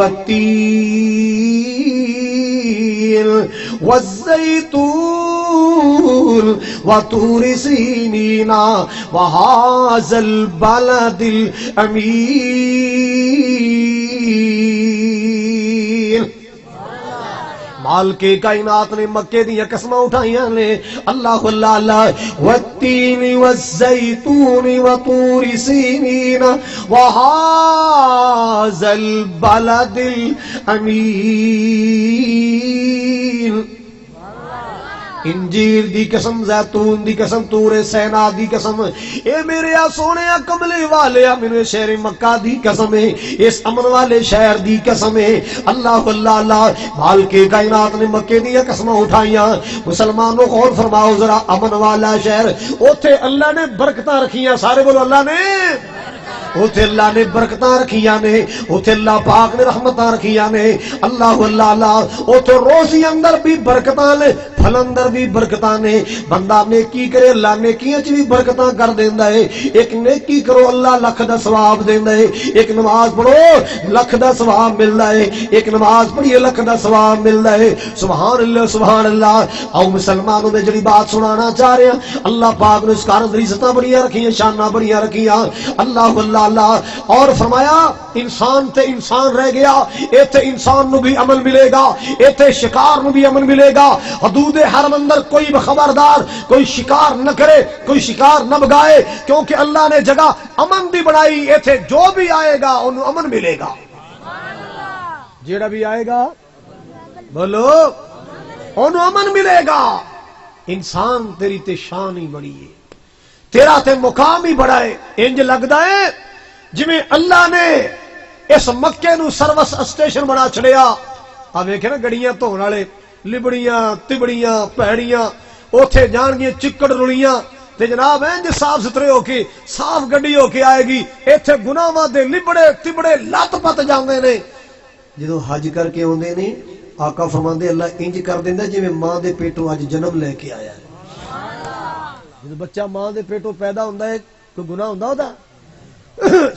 والزيتون وطور سينين وهذا البلد الأمين مالک کائنات نے مکے دیا قسمیں اٹھائیاں نے اللہ اللہ اللہ والتین والزیتون وطور سینین وهذا البلد الامین انجیر دی قسم زیتون دی قسم تور سینا دی قسم اے میرے سونے کملے والے میرے شہر مکہ دی قسم ہے اس امن والے شہر دی قسم ہے اللہ اللہ اللہ مالک کائنات نے مکے دی قسم اٹھائیاں مسلمانوں غور فرماؤ ذرا امن والا شہر اوتھے اللہ نے برکتاں رکھیاں سارے بولو اللہ نے اوتھے اللہ نے برکتاں رکھیاں نے اوتھے اللہ پاک نے رحمتاں رکھیاں نے اللہ اللہ اللہ اوتھے روزی اندر بھی برکتاں نے پھل اندر بھی برکتاں نے بندہ نیکی کرے اللہ نیکیاں چ بھی برکتاں کر دیندا ہے ایک نیکی کرو اللہ لکھ دا ثواب دیندا ہے ایک نماز پڑھو لکھ دا ثواب ملدا ہے ایک نماز پڑھیے لکھ دا ثواب ملدا ہے سبحان اللہ او مسلمانوں میں جڑی بات سنانا چاہ رہے ہیں اللہ پاک نے اس کارن عزتاں بڑیاں رکھیاں شاناں بڑیاں رکھیاں اللہ اللہ اللہ اور فرمایا انسان تے انسان رہ گیا ایتھے انسان نو بھی عمل ملے گا ایتھے شکار نو بھی عمل ملے گا حدود حرم اندر کوئی خبردار کوئی شکار نہ کرے کوئی شکار نہ بگائے کیونکہ اللہ نے جگہ امن دی بنائی ایتھے جو بھی آئے گا انہوں امن ملے گا جیڑا بھی آئے گا بولو انہوں امن ملے گا انسان تیری تے شان ہی بڑی ہے تیرا تے مقام ہی بڑا ہے انج لگدا ہے جویں اللہ نے اس مکے نو سروس اسٹیشن بنا چھڑیا آ ویکھے نا گڑیاں دھون والے لبڑیاں تبڑیاں پیڑیاں اوتھے جان گے چکڑ رلیاں تے جناب انج صاف ستھرے ہو کے صاف گڈی ہو کے آئے گی ایتھے گناہاں دے لبڑے تبڑے لت پت جاندے نے جدوں حج کر کے اوندے نے آقا فرماندے اللہ انج کر دیندا جویں ماں دے پیٹوں اج جنم لے کے آیا ہے جب بچہ ماں دے پیٹوں پیدا ہوندا ہے کوئی گناہ ہوندا ہوتا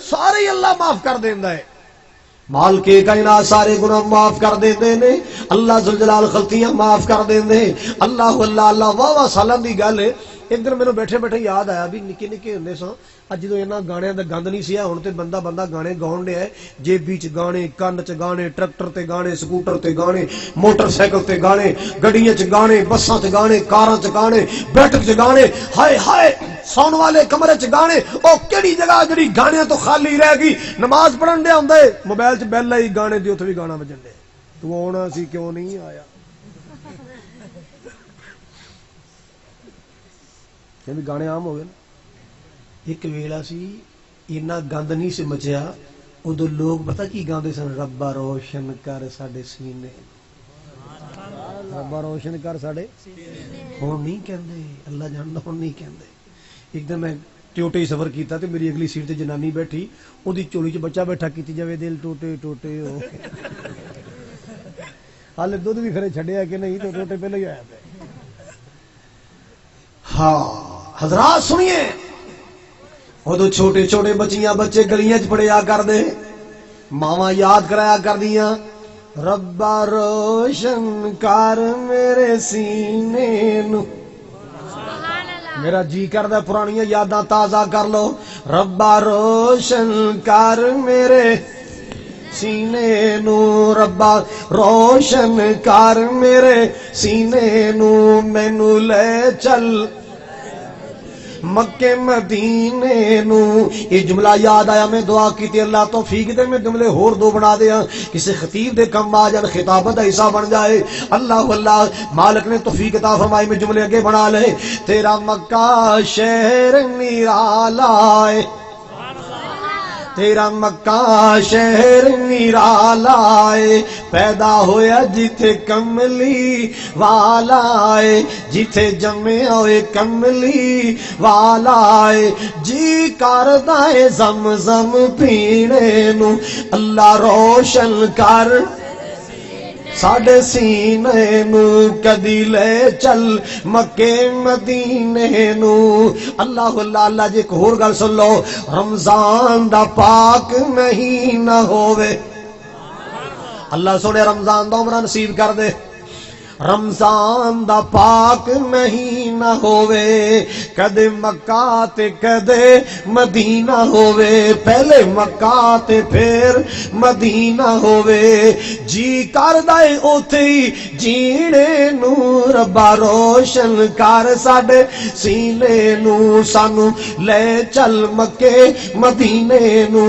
سارے اللہ معاف کر دیندا ہے مال کے کائنات سارے گناہ معاف کر دیندے نے اللہ ذوالجلال خلقیاں معاف کر دیندے اللہ اللہ اللہ واہ واہ سالاں دی گل ہے ایک دن مینوں بیٹھے بیٹھے یاد آیا بھی نکے نکے ہوندے ساں اج جدوں انہاں گانیاں دا گند نہیں سی ہن تے بندہ گانے گاؤن ڈیا ہے جیبی چ گانے کنڈ چ گانے ٹریکٹر تے گانے سکوٹر تے گانے موٹر سائیکل تے گانے گڈیاں چ گانے بساں چ گانے کاراں چ گانے بیٹھک چ گانے ہائے ہائے سون والے کمرے چ گانے او کیڑی جگہ جڑی گانیاں تو خالی رہ گئی نماز پڑھن دے ہوندا ہے موبائل چ بیل آئی گانے دی اوتھے بھی گانا بجن دے تو آنا سی کیوں نہیں آیا بھی گانے عام ہو گئے نا ایک ویلا سی اینا گند نہیں سے مچیا ادو لوگ پتہ کی گاندے سن ربا روشن کر ساڈے سینے ربا روشن کر ساڈے ہن نہیں کہندے اللہ جاندا ہن نہیں کہندے ایک دن میں ٹوٹے ہی سفر کیتا تے میری اگلی سیٹ تے جنانی بیٹھی اودی چولی چ بچہ بیٹھا کیتی جاوے دل ٹوٹے ٹوٹے ہو حال دودھ بھی کھڑے چھڈیا کہ نہیں تو ٹوٹے پہلے ہی آیا پہ ہاں حضرات سنیے ادو چھوٹے چھوٹے بچیاں بچے گلیاں چ پڑیا کر دے ماواں یاد کرایا کر دیاں ربا روشن کر میرے سینے نو میرا جی کردہ پرانیاں یاداں تازہ کر لو ربا روشن کر میرے سینے نو ربا روشن کر میرے سینے نو مینو لے چل مکے مدینے نو یہ جملہ یاد آیا میں دعا کی تے اللہ توفیق دے میں جملے ہور دو بنا دیا کسی خطیب دے کم آ جان خطابت ایسا بن جائے اللہ اللہ مالک نے توفیق عطا فرمائی میں جملے اگے بنا لے تیرا مکہ شہر نرالا ہے تیرا مکہ شہر نرالا ہے پیدا ہویا جتھے کملی والا ہے جتھے جمے ہوئے کملی والا ہے جی کردہ ہے زمزم پینے نو اللہ روشن کر ساڈے سینے نو کدی لے چل مکے مدینے نو اللہ اللہ اللہ جی ایک اور گل سن لو رمضان دا پاک مہینہ ہووے اللہ سونے رمضان دا عمرہ نصیب کر دے رمضان دا پاک مہینہ ہووے کدے مکہ تے کدے مدینہ ہووے پہلے مکہ تے پھر مدینہ ہووے جی کردہ اوتھے ہی جینے نو ربا روشن کر ساڈے سینے نو سانو لے چل مکے مدینے نو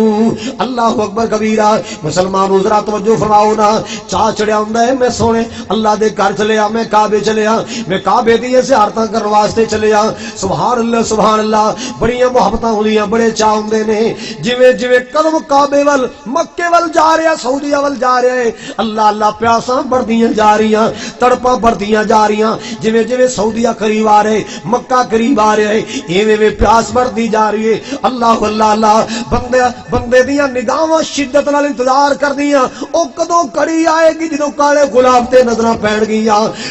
اللہ اکبر کبیرہ مسلمان ذرا توجہ فرماؤ نا چاہ چڑھیا ہوندا ہے میں سونے اللہ دے گھر چلیا میں کعبے چلیا میں کعبے دی زیارتاں کرن واسطے چلیا سبحان اللہ بڑیاں محبتاں ہوندیاں بڑے چاہ ہوندے نے جویں جویں قدم کعبے ول مکے ول جا رہا سعودیہ ول جا رہا ہے اللہ اللہ پیاساں بڑھدیاں جا رہیاں تڑپاں بڑھدیاں جا رہیاں جویں جویں سعودیہ قریب آ رہے مکہ قریب آ رہا ہے ایویں پیاس بڑھدی جا رہی ہے اللہ اللہ اللہ بندے دیاں نگاہاں شدت نال انتظار کردیاں او کدوں کڑی آئے گی جدوں کالے گلاب تے نظراں پین گیاں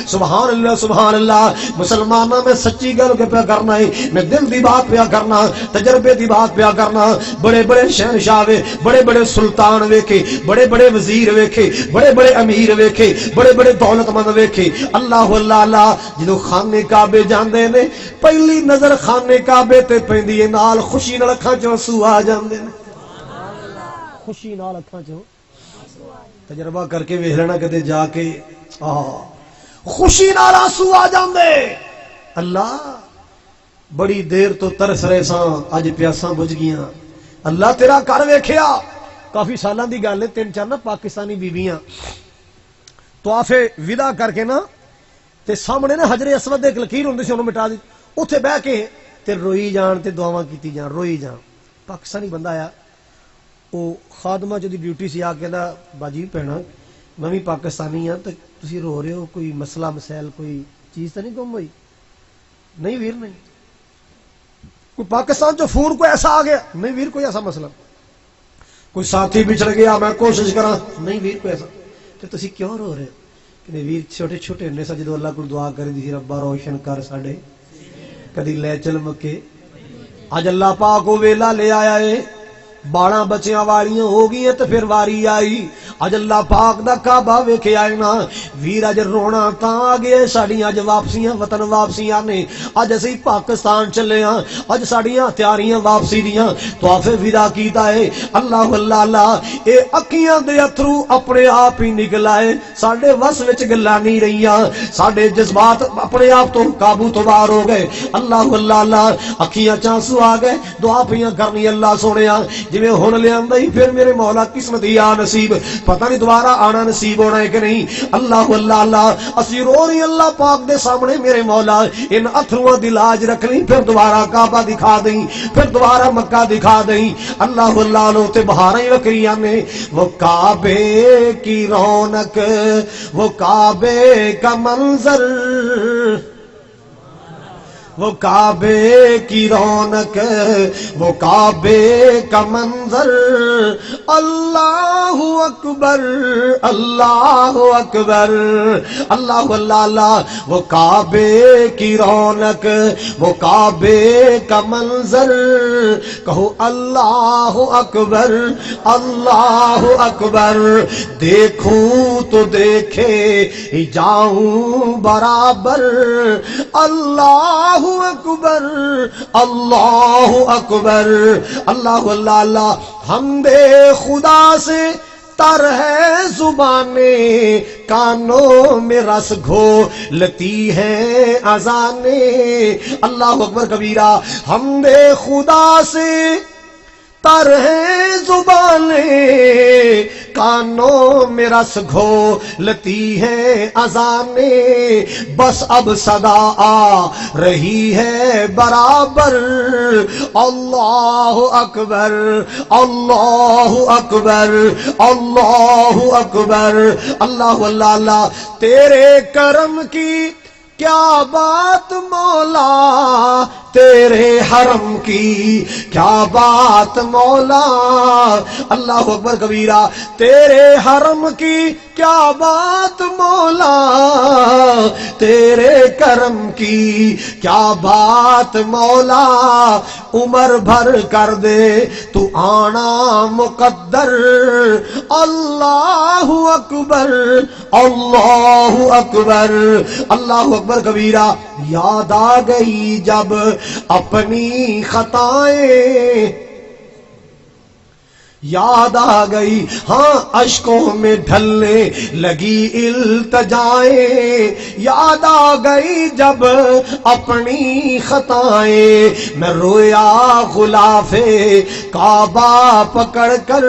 سبحان اللہ مسلمانوں میں سچی گل کے پیا کرنا ہے میں دل دی بات پیا کرنا تجربے دی بات پیا کرنا بڑے بڑے شہنشاہ بڑے بڑے سلطان ویکھے بڑے بڑے وزیر ویکھے بڑے بڑے امیر ویکھے بڑے بڑے دولت مند ویکھے اللہ اللہ اللہ جدوں خانے کعبے جاندے نے پہلی نظر خانے کعبے تے پیندی ہے نال خوشی نال اکھاں چوں آنسو آ جاندے نے خوشی نال اکھاں چوں تجربہ کر کے ویکھ لینا کدے جا کے خوشی نال آنسو آ جاندے اللہ بڑی دیر تو ترس رہے ساں اج پیاساں بجھ گیاں اللہ تیرا گھر ویکھیا کافی سالاں دی گل ہے 3-4 نا پاکستانی بیویاں طواف ودا کر کے نا تے سامنے نا حجر اسود ایک لکیر ہوندی سی انہوں مٹا دی اوتھے بیٹھ کے تے روئی جان تے دعاواں کیتی جان روئی جان پاکستانی بندہ آیا او خادمہ جو دی ڈیوٹی سی آ کے کہندا باجی بہنا میں بھی پاکستانی ہاں تے تسی رو رہے ہو کوئی مسئلہ مسائل کوئی چیز تو نہیں گم ہوئی نہیں ویر نہیں کوئی پاکستان جو فون کوئی ایسا آ گیا نہیں ویر کوئی ایسا مسئلہ کوئی ساتھی بچڑ گیا میں کوشش کرا نہیں ویر کوئی ایسا تو تسی کیوں رو رہے کہ ویر چھوٹے چھوٹے ہنے سا جدو اللہ کو دعا کرے دی ربا روشن کر ساڈے کدی لے چل مکے اج اللہ پاک وہ ویلا لے آیا ہے 12 بچیاں والیاں ہو گئی تو پھر واری آئی اج اللہ پاک دا کعبہ ویکھے آئے نا ویر اج رونا تاں آ گئے ساڈیاں اج واپسیاں وطن واپسیاں نے اج اسی پاکستان چلے ہاں اج ساڈیاں تیاریاں واپسی دیاں طواف ودا کیتا ہے اللہ اللہ اللہ اے اکھیاں دے اتھرو اپنے آپ ہی نکل آئے ساڈے وس وچ گلاں نہیں رہیاں ساڈے جذبات اپنے آپ تو قابو تو باہر ہو گئے اللہ اللہ اللہ اکھیاں چانسو آ گئے دعا پیاں کرنی اللہ سونیا جویں ہن لے آندا ہی پھر میرے مولا قسمت یا نصیب پتہ نہیں دوبارہ آنا نصیب ہونا ہے کہ نہیں اللہ اللہ اللہ اسی رو رہی اللہ پاک دے سامنے میرے مولا ان اتھرواں دی لاج رکھ لیں پھر دوبارہ کعبہ دکھا دیں پھر دوبارہ مکہ دکھا دیں اللہ اللہ لو تے بہاراں ہی وکریاں نے وہ کعبے کی رونق وہ کعبے کا منظر وہ کعبے کی رونق وہ کعبے کا منظر اللہ اکبر اللہ اکبر اللہ اللہ اللہ وہ کعبے کی رونق وہ کعبے کا منظر کہو اللہ اکبر اللہ اکبر دیکھوں تو دیکھے جاؤں برابر اللہ اکبر اللہ اکبر اللہ اللہ اللہ حمد خدا سے تر ہے زبانیں کانوں میں رس گھولتی ہیں اذانیں اللہ اکبر کبیرہ حمد خدا سے تر ہیں زبانیں کانوں میں رس گھولتی ہیں اذانیں بس اب صدا آ رہی ہے برابر اللہ اکبر اللہ اکبر اللہ اکبر اللہ اللہ اللہ تیرے کرم کی کیا بات مولا تیرے حرم کی کیا بات مولا اللہ اکبر کبیرہ تیرے حرم کی کیا بات مولا تیرے کرم کی کیا بات مولا عمر بھر کر دے تو آنا مقدر اللہ اکبر اللہ اکبر اللہ اکبر کبیرہ یاد آ گئی جب اپنی خطائیں یاد آ گئی ہاں اشکوں میں ڈھلنے لگی التجائیں یاد آ گئی جب اپنی خطائیں میں رویا غلاف کعبہ پکڑ کر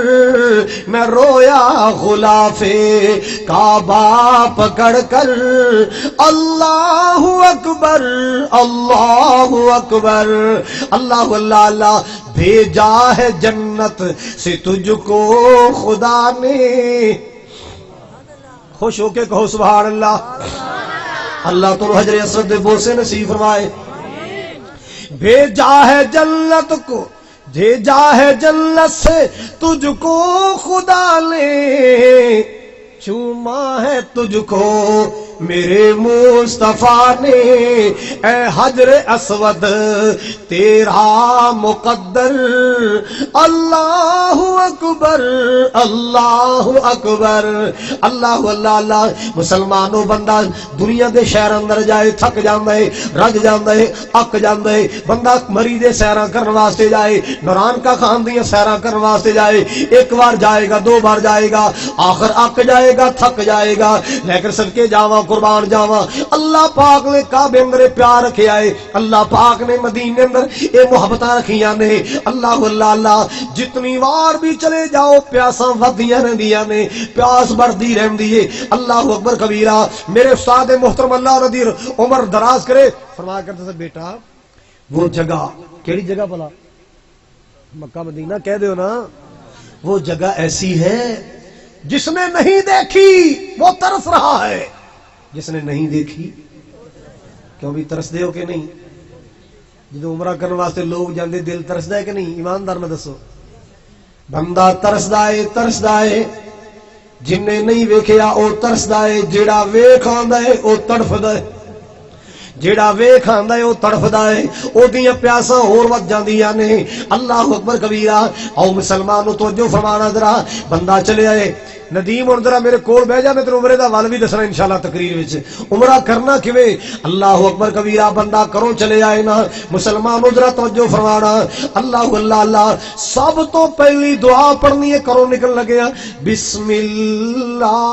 میں رویا غلاف کعبہ پکڑ کر اللہ اکبر اللہ اکبر اللہ اللہ اللہ بھیجا ہے جنت سے تجھ کو خدا نے خوش ہو کے کہو سبحان اللہ اللہ تو حجر اسود بوسے نصیب فرمائے بھیجا ہے جنت کو بھیجا ہے جنت سے تجھ کو خدا نے چوما ہے تجھ کو میرے مصطفیٰ نے اے حجر اسود تیرا مقدر اللہ اکبر اللہ اکبر اللہ اللہ اللہ مسلمانوں بندہ دنیا دے شہر اندر جائے تھک جاندا ہے رج جاندا ہے اک جاندا ہے بندہ مری دے سیراں کرن واسطے جائے نوران کا خان دیاں سیراں کرن واسطے جائے ایک بار جائے گا دو بار جائے گا آخر اک جائے گا تھک جائے گا لیکن صدقے جاواں قربان جاواں اللہ پاک نے کعبے اندر پیار رکھیا ہے اللہ پاک نے مدینے اندر اے محبتاں رکھیاں نے اللہ اللہ اللہ جتنی وار بھی چلے جاؤ پیاساں ودیاں رہندیاں نے پیاس بڑھدی رہندی ہے اللہ اکبر کبیرہ میرے استاد محترم اللہ رضی عمر دراز کرے فرمایا کرتے تھے بیٹا وہ جگہ کیڑی جگہ بھلا مکہ مدینہ کہہ دیو نا وہ جگہ ایسی ہے جس نے نہیں دیکھی وہ ترس رہا ہے جس نے نہیں دیکھی کیوں بھی ترس دے ہو کہ نہیں جدو عمرہ کرنے واسطے لوگ جاندے دل ترسدا ہے کہ نہیں ایماندار میں دسو بندہ ترسدا ہے جن نے نہیں ویکھیا او ترسدا ہے جیڑا ویکھ آندا ہے او تڑفدا ہے جیڑا ویکھ آندا ہے او تڑفدا ہے او دیاں پیاساں ہور ود جاندیاں نے اللہ اکبر کبیرہ او مسلمانوں توجہ فرمانا ذرا بندہ چلے آئے ندیم اور ذرا میرے کول بیٹھ جا میں تینوں عمرے دا ول بھی دسنا انشاءاللہ تقریر وچ عمرہ کرنا کیویں اللہ اکبر کبیرہ بندہ کرو چلے آئے نا مسلمانوں ذرا توجہ فرمانا اللہ اللہ اللہ سب تو پہلی دعا پڑھنی ہے کرو نکل لگے ہیں بسم اللہ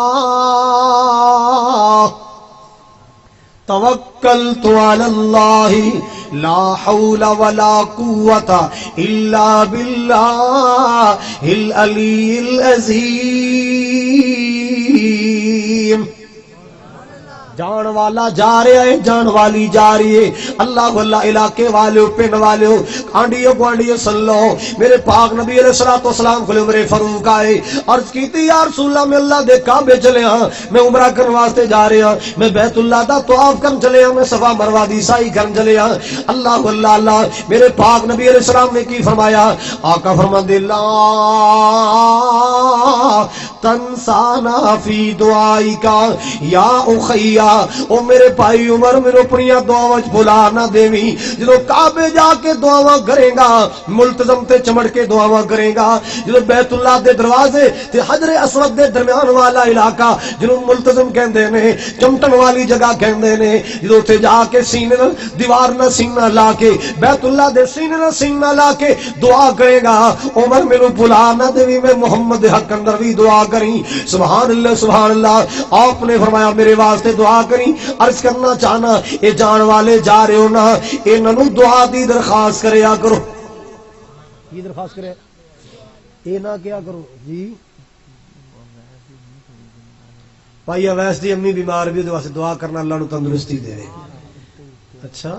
توکلت علی اللہ لا حول ولا قوة الا باللہ العلی العظیم جان والا جا رہا ہے, جان والی جا رہی ہے. اللہ اللہ علاقے والے پنڈ والے آنڈیو گوانڈیو سن لو, میرے پاک نبی علیہ الصلوۃ والسلام کو عمر فاروق آئے, عرض کی تھی یا رسول اللہ میں اللہ دے کعبے چلے ہاں, میں عمرہ کرنے واسطے جا رہا ہاں, میں بیت اللہ دا طواف کرن چلے ہاں, میں صفا مروہ دی سعی کرن چلے ہاں. اللہ اللہ اللہ, میرے پاک نبی علیہ السلام نے کی فرمایا؟ آقا فرماندے لا تنسانا فی دعائکا یا اخیا, او میرے بھائی عمر میرے اپنی دعاواں وچ بھلا نہ دیویں. جدوں کعبے جا کے دعاواں کرے گا, ملتزم تے چمڑ کے دعاواں کرے گا, جدوں بیت اللہ دے دروازے تے حجر اسود دے درمیان والا علاقہ جنوں ملتزم کہندے نے, چمٹن والی جگہ کہندے نے, جدوں تے جا کے سینے نال دیوار نال سینہ لا کے, بیت اللہ دے سینے نال سینہ لا کے دعا کرے گا, عمر میرے بھلا نہ دیویں, میں محمد دے حق اندر بھی دعا کریں. سبحان اللہ سبحان اللہ. آپ نے فرمایا میرے واسطے دعا کریں. عرض کرنا چاہنا اے جان والے جا رہے ہو نا, انہاں دعا دی درخواست کریا کرو. کی درخواست کرے, اے نہ کیا کرو جی بھائی اویس دی امی بیمار بھی واسطے دعا کرنا, اللہ نو تندرستی دے. اچھا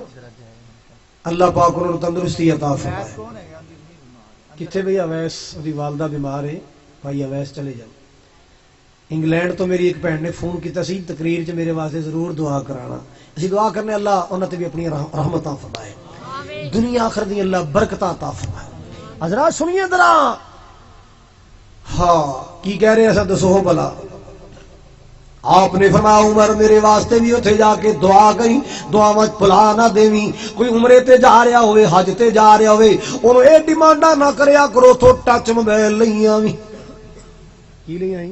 اللہ پاک انہوں تندرستی عطا فرمائے. کتنے بھئی اویس دی والدہ بیمار ہے, بھائی اویس چلے جاؤ. انگلینڈ تو میری ایک بہن نے فون کیتا سی تقریر چ میرے واسطے ضرور دعا کرانا. اسی دعا کرنے اللہ انہاں تے بھی اپنی رحمتاں فرمائے, دنیا آخرت دی اللہ برکتاں عطا فرمائے. حضرات سنیے ذرا, ہاں کی کہہ رہے ایسا دسو بلا. آپ نے فرمایا عمر میرے واسطے بھی اتنے جا کے دعا کریں, دعاواں بھلا نہ دیویں. کوئی عمرے تے جا رہا ہوئے, حج تے جا رہا ہوئے, انہوں اے ڈیمانڈا نہ کریا کرو تو ٹچ موبائل لئی آویں. کی لئی آئیں؟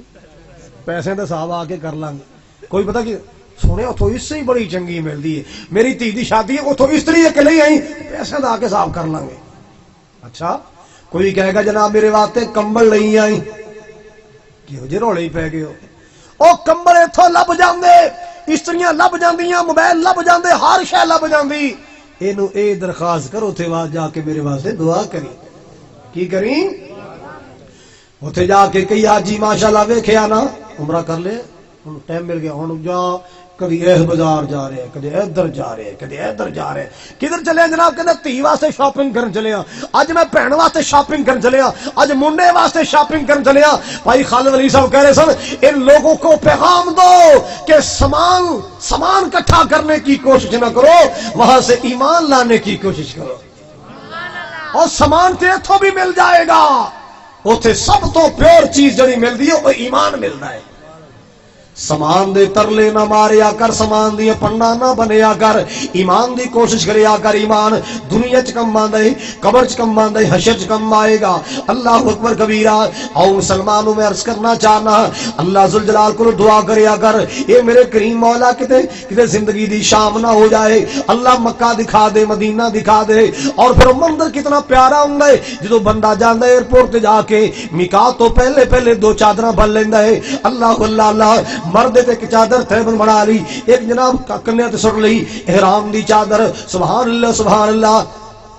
پیسے دے صاحب آ کے کر لیں گے. کوئی پتہ کہ سونے اتوں اس سے ہی بڑی چنگی ملتی ہے, میری دھی دی شادی ہے اتوں اس طریقے کے لئی آئیں, پیسے دا کے صاحب کر لیں گے. اچھا کوئی کہے گا جناب میرے واسطے کمبل لئی آئیں, کیوں جی روڑے ہی پہ گئے ہو. او کمبل اتوں لب جاندے, استریاں لب جاندیاں, موبائل لب جاندے, ہر شے لب جاندی. اینو اے درخواست کرو تے جا کے میرے واسطے دعا کریں. کی کریں؟ اتنے جا کے کئی حاجی ماشاءاللہ ویکھیا نا عمرہ کر لے, ٹائم مل گیا ہوں جا, کدی اس بازار جا رہے ہیں, کدی ادھر جا رہے ہیں, کدی ادھر جا رہے ہیں. کدھر چلے جناب؟ کہتے دھی واسطے شاپنگ کرن چلے ہاں, اج میں بہن واسطے شاپنگ کرن چلے ہاں, اج منڈے واسطے شاپنگ کرن چلے ہاں. بھائی خالد ولی صاحب کہہ رہے سن ان لوگوں کو پیغام دو کہ سامان اکٹھا کرنے کی کوشش نہ کرو, وہاں سے ایمان لانے کی کوشش کرو. اور سامان تے اتھوں بھی مل جائے گا, اوتھے سب تو پیور چیز جڑی ملدی ہے وہ ایمان ملدا ہے. سامان دے ترلے نہ ماریا کر, سامان دی پنڈا نہ بنیا کر, ایمان دی کوشش کریا کر. ایمان دنیا چ کم آندا ہے, قبر چ کم آندا ہے, حشر چ کم آئے گا. اللہ اکبر کبیرہ. او مسلمانوں میں عرض کرنا چاہنا, اللہ ذوالجلال کو دعا کریا کر, اے میرے کریم مولا کتے زندگی دی شام نہ ہو جائے, اللہ مکہ دکھا دے, مدینہ دکھا دے. اور پھر منظر کتنا پیارا ہوندا ہے جدوں بندہ جاندا ہے ایئرپورٹ تے جا کے میقات تو پہلے دو چادراں بن لیندا ہے. اللہ اللہ اللہ, مرد تے ایک چادر تھیبن بنا لی, ایک جناب کنیا تے سٹ لئی احرام دی چادر. سبحان اللہ سبحان اللہ.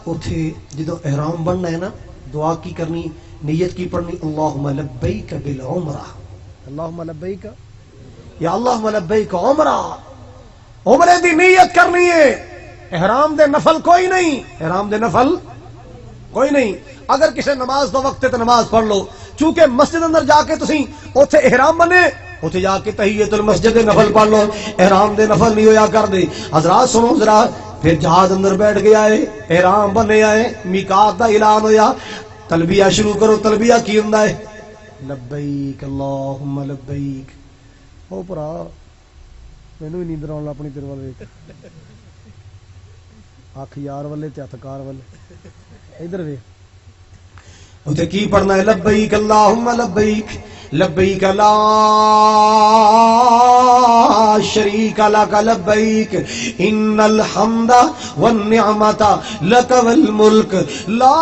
اوتھے جدوں احرام بننا ہے نا, دعا کی کرنی, نیت کی پڑھنی, اللہم لبیک بالعمرہ, اللہم لبیک یا اللہم لبیک عمرہ. عمرے دی نیت کرنی ہے, احرام دے نفل کوئی نہیں, احرام دے نفل کوئی نہیں. اگر کسی نماز دا وقت ہے تو نماز پڑھ لو, چونکہ مسجد اندر جا کے تسی اوتھے احرام بنے, اتنے جا کے تحیت المسجد نفل پڑھ لو, احرام دے نفل نہیں ہویا کر دے. حضرات سنو ذرا, پھر جہاز اندر بیٹھ گیا ہے, احرام بنے آئے, میقات دا اعلان ہویا, تلبیہ شروع کرو. تلبیہ کی ہوندا ہے؟ لبیک اللہم لبیک. او پرا مینوں ہی نیندر آن اپنی تیرے ول ویکھ, اکھ یار والے تے ہتھ کار والے, ادھر ویکھ. اتنے کی پڑھنا ہے؟ لبیک اللہم لبیک, لبیک لا شریک لک لبیک, ان الحمد والنعمت لک والملک لا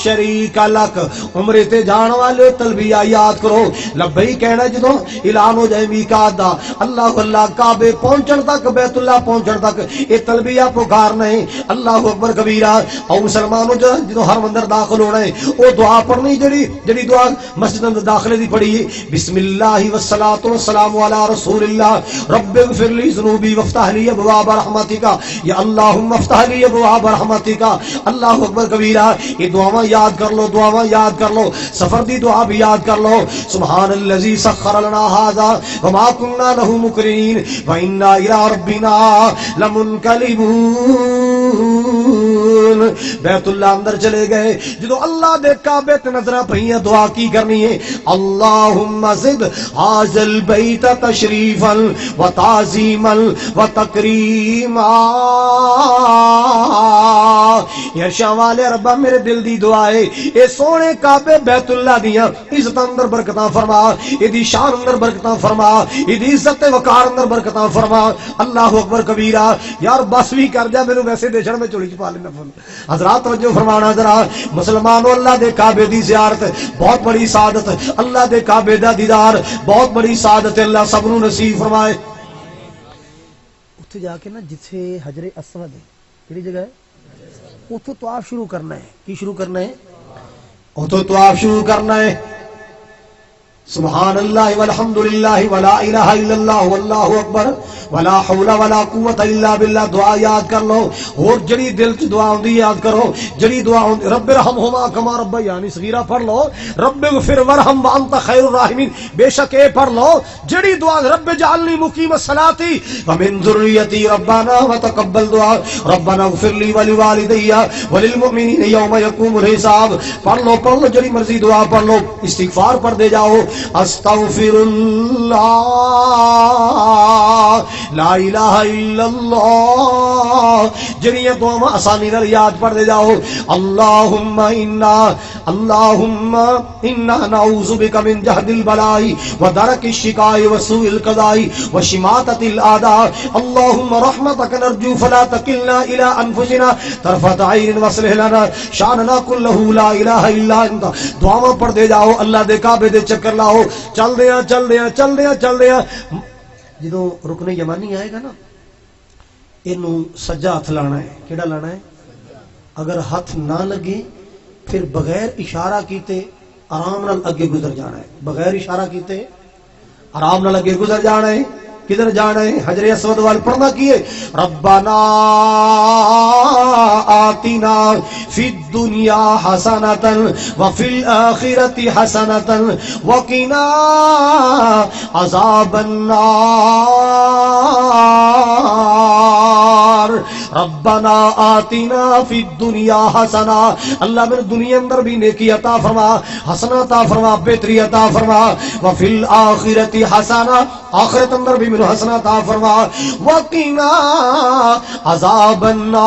شریک لک، عمرے تے جان والے تلبیہ یاد کرو، لبیک کہنا جدوں اعلان ہو جائے میقات دا، اللہ اللہ کعبے پہنچن تک، بیت اللہ پہنچن تک یہ تلبیہ پکارنا ہے اللہ اکبر کبیرہ۔ او مسلمانوں جدوں ہر مندر داخل ہونا ہے او دعا پڑھنی، جڑی دعا مسجد اندر داخلے دی پڑھی ہے، بسم اللہ والصلاۃ والسلام علی رسول اللہ رب اغفر لی ذنوبی وافتح لی ابواب رحمتک یا اللہم افتح لی ابواب رحمتک، اللہ اکبر کبیرہ۔ یہ دعاواں یاد کر لو، دعاواں یاد کر لو، سفر دی دعا بھی یاد کر لو، سبحان الذی سخر لنا ھذا وما كنا له مقرنین وانا الی ربنا لمنقلبون۔ بیت اللہ اندر چلے گئے، جدو اللہ دے کعبے تے نظراں پئیاں دعا کی کرنی ہے، اللہم زد ھذا البیت تشریفا وتعظیما وتکریما۔ یا شاہ والے ربا میرے دل دی دعا ہے، اے سونے کعبے بیت اللہ دیاں عزت اندر برکتاں فرما، ایدی شان اندر برکتاں فرما، ایدی عزت وقار اندر برکتاں فرما، اللہ اکبر کبیرہ۔ یار بس بھی کر جا، میرے ویسے دیشن میں چولی چ پا لینا۔ حضرات توجہ فرمانا ذرا، مسلمانوں اللہ دے کعبے دی زیارت بہت بڑی سعادت، اللہ دے کعبے دا دیدار بہت بڑی سعادت، اللہ سب نو نصیب فرمائے۔ اتھے جا کے نا جتھے حجر اسود ہے، کیڑی جگہ ہے، اتھے طواف شروع کرنا ہے۔ کی شروع کرنا ہے؟ اتھے طواف شروع کرنا ہے۔ سبحان اللہ والحمد للہ ولا الہ الا اللہ واللہ اکبر ولا حول ولا قوت الا باللہ۔ دعا یاد کر لو، اور جڑی دل چ دعا ہوندی یاد کرو، جڑی دعا ہوندی رب ارحمہما کما ربیانی صغیرہ پڑھ لو، رب اغفر وارحم وانت خیر الراحمین بے شک اے پڑھ لو۔ جڑی دعا رب اجعلنی مقیم الصلاۃ ومن ذریتی ربنا وتقبل دعا ربنا اغفر لی ولوالدی وللمؤمنین یوم یقوم الحساب، پڑھ لو جڑی مرضی دعا پڑھ لو، استغفار پڑھ دے جاؤ، استغفر اللہ لا الہ الا اللہ، جڑیاں دعاواں آسانی نال یاد پڑھ دے جاؤ۔ اللہم انا نعوذ بک من جہد البلاء ودرک الشقاء وسوء القضاء وشماتۃ الاعداء، اللہم رحمتک نرجو فلا تکلنا الی انفسنا طرفۃ عین واصلح لنا شاننا کلہ لا الہ الا انت۔ دعاواں پڑھ دے جاؤ، اللہ دے کعبے دے چکر لاؤ، چل دیا جدو رکن یمانی آئے گا نا، اینو سجا ہاتھ لانا ہے۔ کیڑا لانا ہے؟ اگر ہاتھ نہ لگے پھر بغیر اشارہ کیتے آرام نال اگے گزر جانا ہے، بغیر اشارہ کیتے آرام نال اگے گزر جانا ہے۔ کدھر جانا ہے؟ حجر اسود وال پڑھنا کیے، ربنا آتنا فی الدنیا حسنۃ وفی الآخرۃ حسنۃ وقنا عذاب النار، ربنا آتنا فی الدنیا حسنہ، اللہ میرے دنیا اندر بھی نیکی عطا فرما، حسنہ عطا فرما، بہتری عطا فرما، وفی الآخرۃ حسنہ، آخرت اندر بھی میرے حسنہ عطا فرما، وقنا عذاب النار،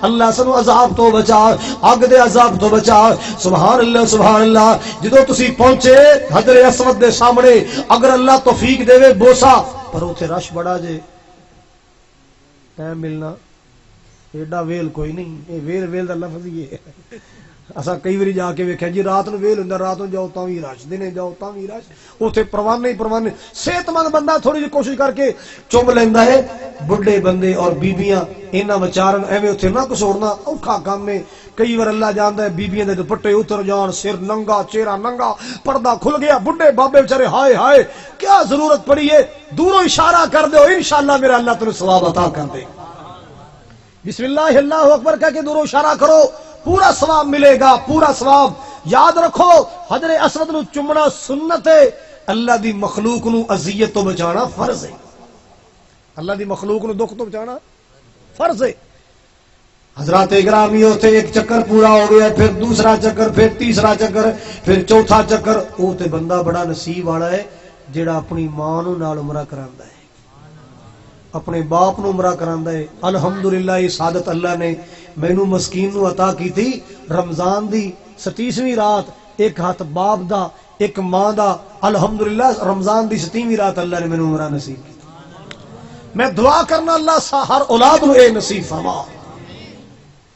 اللہ سنو عذاب تو بچا، اگ دے عذاب تو بچا۔ سبحان اللہ سبحان اللہ۔ جدو تسی پہنچے حجر اسود دے سامنے، اگر اللہ توفیق دے بوسا، پر اوتھے رش بڑا جے، ٹائم ملنا ایڈا ویل کوئی نہیں، یہ ویل دا لفظ ہی ہے۔ اسا کئی باری جا کے ویکھیا جی رات نو ویل ہوندا، رات نو جاؤ تاں وی رش، دنے جاؤ تاں وی رش، اوتھے پروانے ہی پروانے۔ صحت مند بندہ تھوڑی جی کوشش کر کے چم لیندا ہے، بڈھے بندے اور بیبیاں انہاں وچارن ایویں اوتھے نہ کسوڑنا اوکھا کام ہے۔ کئی بار اللہ جاندا ہے بیبیاں دے دوپٹے اتر جان، سر ننگا، چہرہ ننگا، پردہ کھل گیا، بڈھے بابے بیچارے ہائے ہائے کیا ضرورت پڑی ہے؟ دوروں اشارہ کر دو، انشاءاللہ میرا اللہ تمہیں ثواب عطا کر دے۔ بسم اللہ اللہ اکبر کہہ کے دوروں اشارہ کرو، پورا ثواب ملے گا، پورا ثواب۔ یاد رکھو حجر اسود نو چمنا سنت ہے، اللہ دی مخلوق نو اذیت تو بچانا فرض ہے، اللہ دی مخلوق نو دکھ تو بچانا فرض ہے۔ حضرات گرامی ہوتے ایک چکر پورا ہو گیا، پھر دوسرا چکر، پھر تیسرا چکر، پھر چوتھا چکر۔ وہ تے بندہ بڑا نصیب والا ہے جڑا اپنی ماں نو نال عمرہ کراندا ہے، اپنے باپ نو عمرہ کراندا ہے۔ الحمدللہ یہ سعادت اللہ نے مینوں مسکین نو عطا کی تھی۔ رمضان دی 27ویں رات ایک ہاتھ باپ دا ایک ماں دا، الحمدللہ رمضان دی 27ویں رات اللہ نے مینوں عمرہ نصیب کی۔ میں دعا کرنا اللہ ہر اولاد نو اے نصیب فرما۔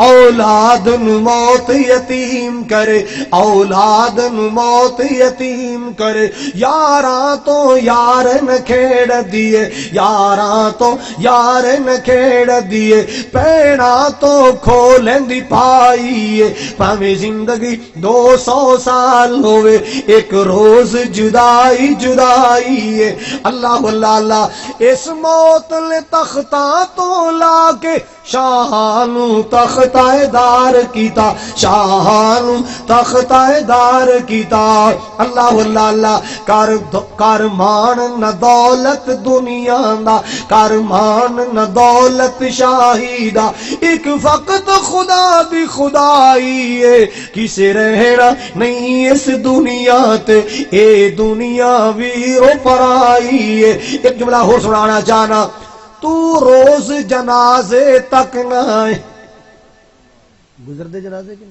اولاد نو موت یتیم کرے اولاد نو موت یتیم کرے یاراں تو یار نہ کھیڑ دیے یاراں تو یار نہ کھیڑ دیے پیڑا تو کھولیں دی پائیے پاویں زندگی 200 سال ہوئے ایک روز جدائی جدائی ہے اللہ اللہ اللہ اس موت لے تختاں تو لا کے شاہانو تختہ دار کیتا شاہانو تختہ دار کیتا اللہ اللہ اللہ کر مان نہ دولت دنیا دا کر مان نہ دولت شاہی دا ایک فقط خدا دی خدائی ہے کسے رہنا نہیں اس دنیا تے اے دنیا ویرو پرائی ہے ایک جملہ ہو سنانا چاہنا تو روز جنازے تک نہ آئے گزر دے جنازے کے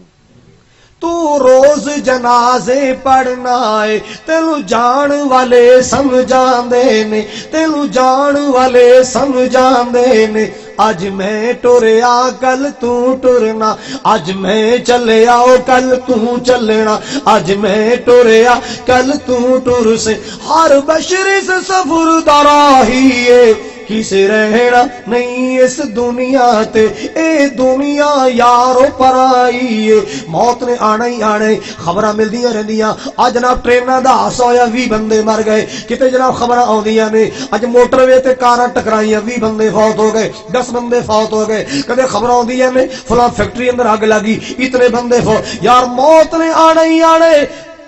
تو روز جنازے پڑھنا ہے تینو جان والے سمجھان دے نے تینو جان والے سمجھان دے نے اج میں ٹریا کل تو ٹرنا اج میں چلیا کل تو چلنا اج میں ٹریا کل تو ٹر سے ہر بشر اس سفر دراہی ہے کسے رہنا نہیں اس دنیا تے اے دنیا یارو پرائی ہے موت نے آنا ہی آنا خبراں ملدیاں رہندیاں اج جناب ٹریناں دا حادثہ ہویا 20 بندے مر گئے کتے جناب خبراں آوندیاں نے اج موٹر وے تے کاراں ٹکرائیاں 20 بندے فوت ہو گئے 10 بندے فوت ہو گئے کدے خبراں آوندیاں نے فلاں فیکٹری اندر اگ لگی اتنے بندے فوت یار موت نے آنا ہی آنا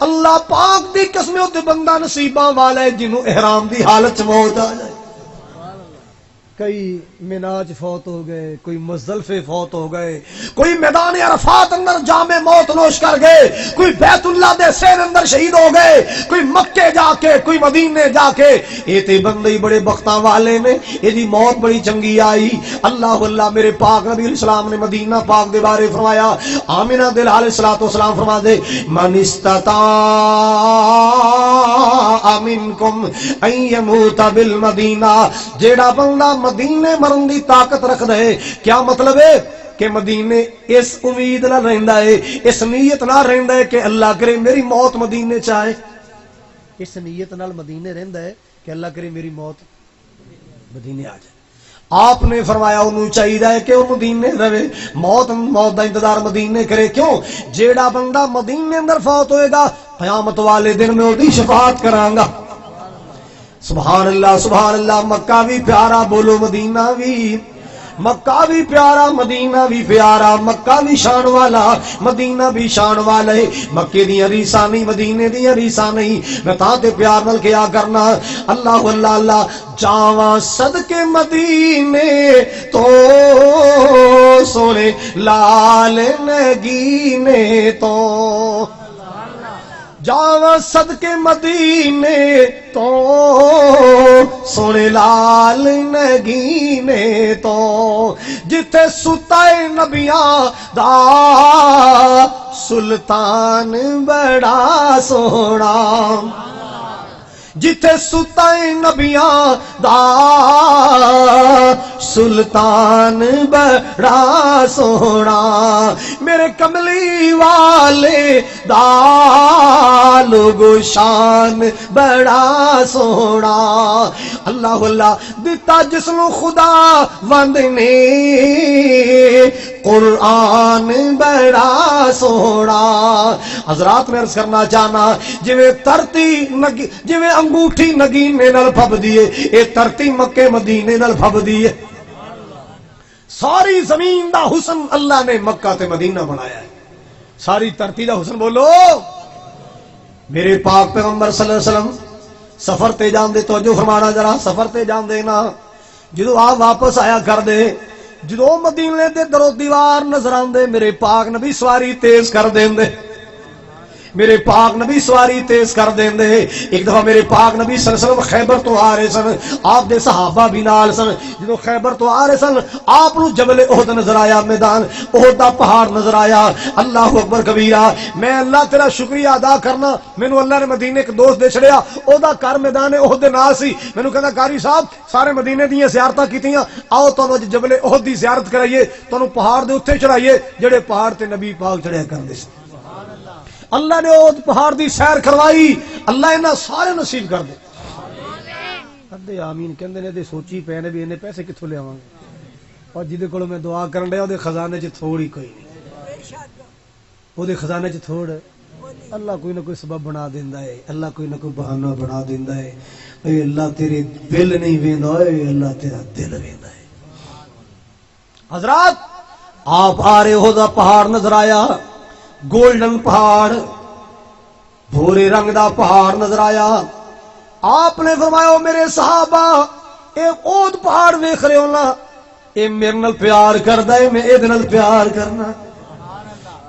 اللہ پاک دی قسم تے بندہ نصیباں والا ہے جنوں احرام دی حالت چ موت آ جائے کئی مناج فوت ہو گئے کوئی مزدلفے فوت ہو گئے کوئی میدان عرفات اندر جامع موت نوش کر گئے کوئی بیت اللہ دے سین اندر شہید ہو گئے کوئی مکے جا کے کوئی مدینے جا کے یہ تے بندے بڑے بختاں والے نے یہ دی موت بڑی چنگی آئی اللہ اللہ میرے پاک نبی علیہ السلام نے مدینہ پاک دے بارے فرمایا آمنہ دل علیہ السلام فرما دے من استطاع منکم ان یموت بالمدینہ جیڑا بندہ مدینے مرن دی طاقت رکھ دے کیا مطلب ہے کہ مدینے اس امید نہ رہندا ہے اس نیت نہ رہندا ہے کہ اللہ کرے میری موت مدینے چاہے اس نیت نال مدینے رہندا ہے کہ اللہ کرے میری موت مدینے آ جائے آپ نے فرمایا انہوں چاہیے کہ وہ مدینے رہے موت دا انتظار مدینے کرے کیوں جیڑا بندہ مدینے اندر فوت ہوئے گا قیامت والے دن میں وہ شفاعت کران گا سبحان اللہ مکہ بھی پیارا بولو مدینہ بھی مکہ بھی پیارا مدینہ بھی پیارا مکہ بھی شان والا مدینہ بھی شان والا ہے مکے دی ریساں نہیں مدینے دی ریساں نہیں میں تاں تے پیار نال کیا کرنا اللہ اللہ اللہ جاواں صدقے مدینے تو سونے لال نگینے تو جاواں صدقے مدینے تو سونے لال نگینے تو جتھے ستا نبیاں دا سلطان بڑا سونا جتھے ستا نبیاں دا سلطان بڑا سونا میرے کملی والے دا لوگو شان بڑا سونا اللہ اللہ دتا جس نو خدا وند نے قرآن بڑا سونا حضرات میں عرض کرنا چاہنا جویں ترتی جویں انگوٹھی نگینے نال پھب دیے اے ترتی مکے مدینے نال پھب دیے ساری زمین دا حسن اللہ نے مکہ تے مدینہ بنایا ہے ساری ترتی دا حسن بولو میرے پاک پیغمبر صلی اللہ علیہ وسلم سفر تے جان دے توجہ فرمانا ذرا سفر تے جان دے نا جدو آپ واپس آیا کر دے جدو مدینے دے درو دیوار نظر آندے میرے پاک نبی سواری تیز کر دیں دے میرے پاک نبی سواری تیز کر دیندے. ایک دفعہ میرے پاک نبی صلی اللہ علیہ وسلم خیبر تو آ رہے سن, آپ دے صحابہ بھی نال سن. جدو خیبر تو آ رہے سن آپ نو جبل احد نظر آیا, میدان احد دا پہاڑ نظر آیا. اللہ اکبر کبیرہ. میں اللہ تیرا شکریہ ادا کرنا, مینوں اللہ نے مدینے ایک دوست دے چھڑیا, او دا گھر میدان احد دے نال سی. مینوں کہندا قاری صاحب سارے مدینے دیاں زیارتاں کیتیاں, آؤ تانوں اج جبل احد دی زیارت کرائیے, تانوں پہاڑ دے اوتے چڑھائیے جڑے پہاڑ تے نبی پاک چڑھیا کردے سی. اللہ نے او پہاڑ دی سیر کروائی. اللہ انہاں سارے نصیب کر دے. ادے آمین کہندے نے. تے سوچی پے نے بھی انہیں پیسے کتھوں لے آواں گے, اور جہدے کولوں میں دعا کرن ڈیا او دے خزانے چ تھوڑی کوئی نہیں, او دے خزانے چ تھوڑ. اللہ کوئی نہ کوئی سبب بنا دیندا ہے, اللہ کوئی نہ کوئی بہانہ بنا دیندا ہے. اے اللہ تیرے دل نہیں ویندا, اے اللہ تیرا دل ویندا ہے. حضرات آپ آ رہے ہو دا پہاڑ نظر آیا, گولڈن پہاڑ, بھورے رنگ دا پہاڑ نظر آیا. آپ نے فرمایا میرے صحابہ اے اود پہاڑ ویکھ رہے ہو نا, اے میرے نال پیار کردا ہے, میں اے دے نال پیار کرنا.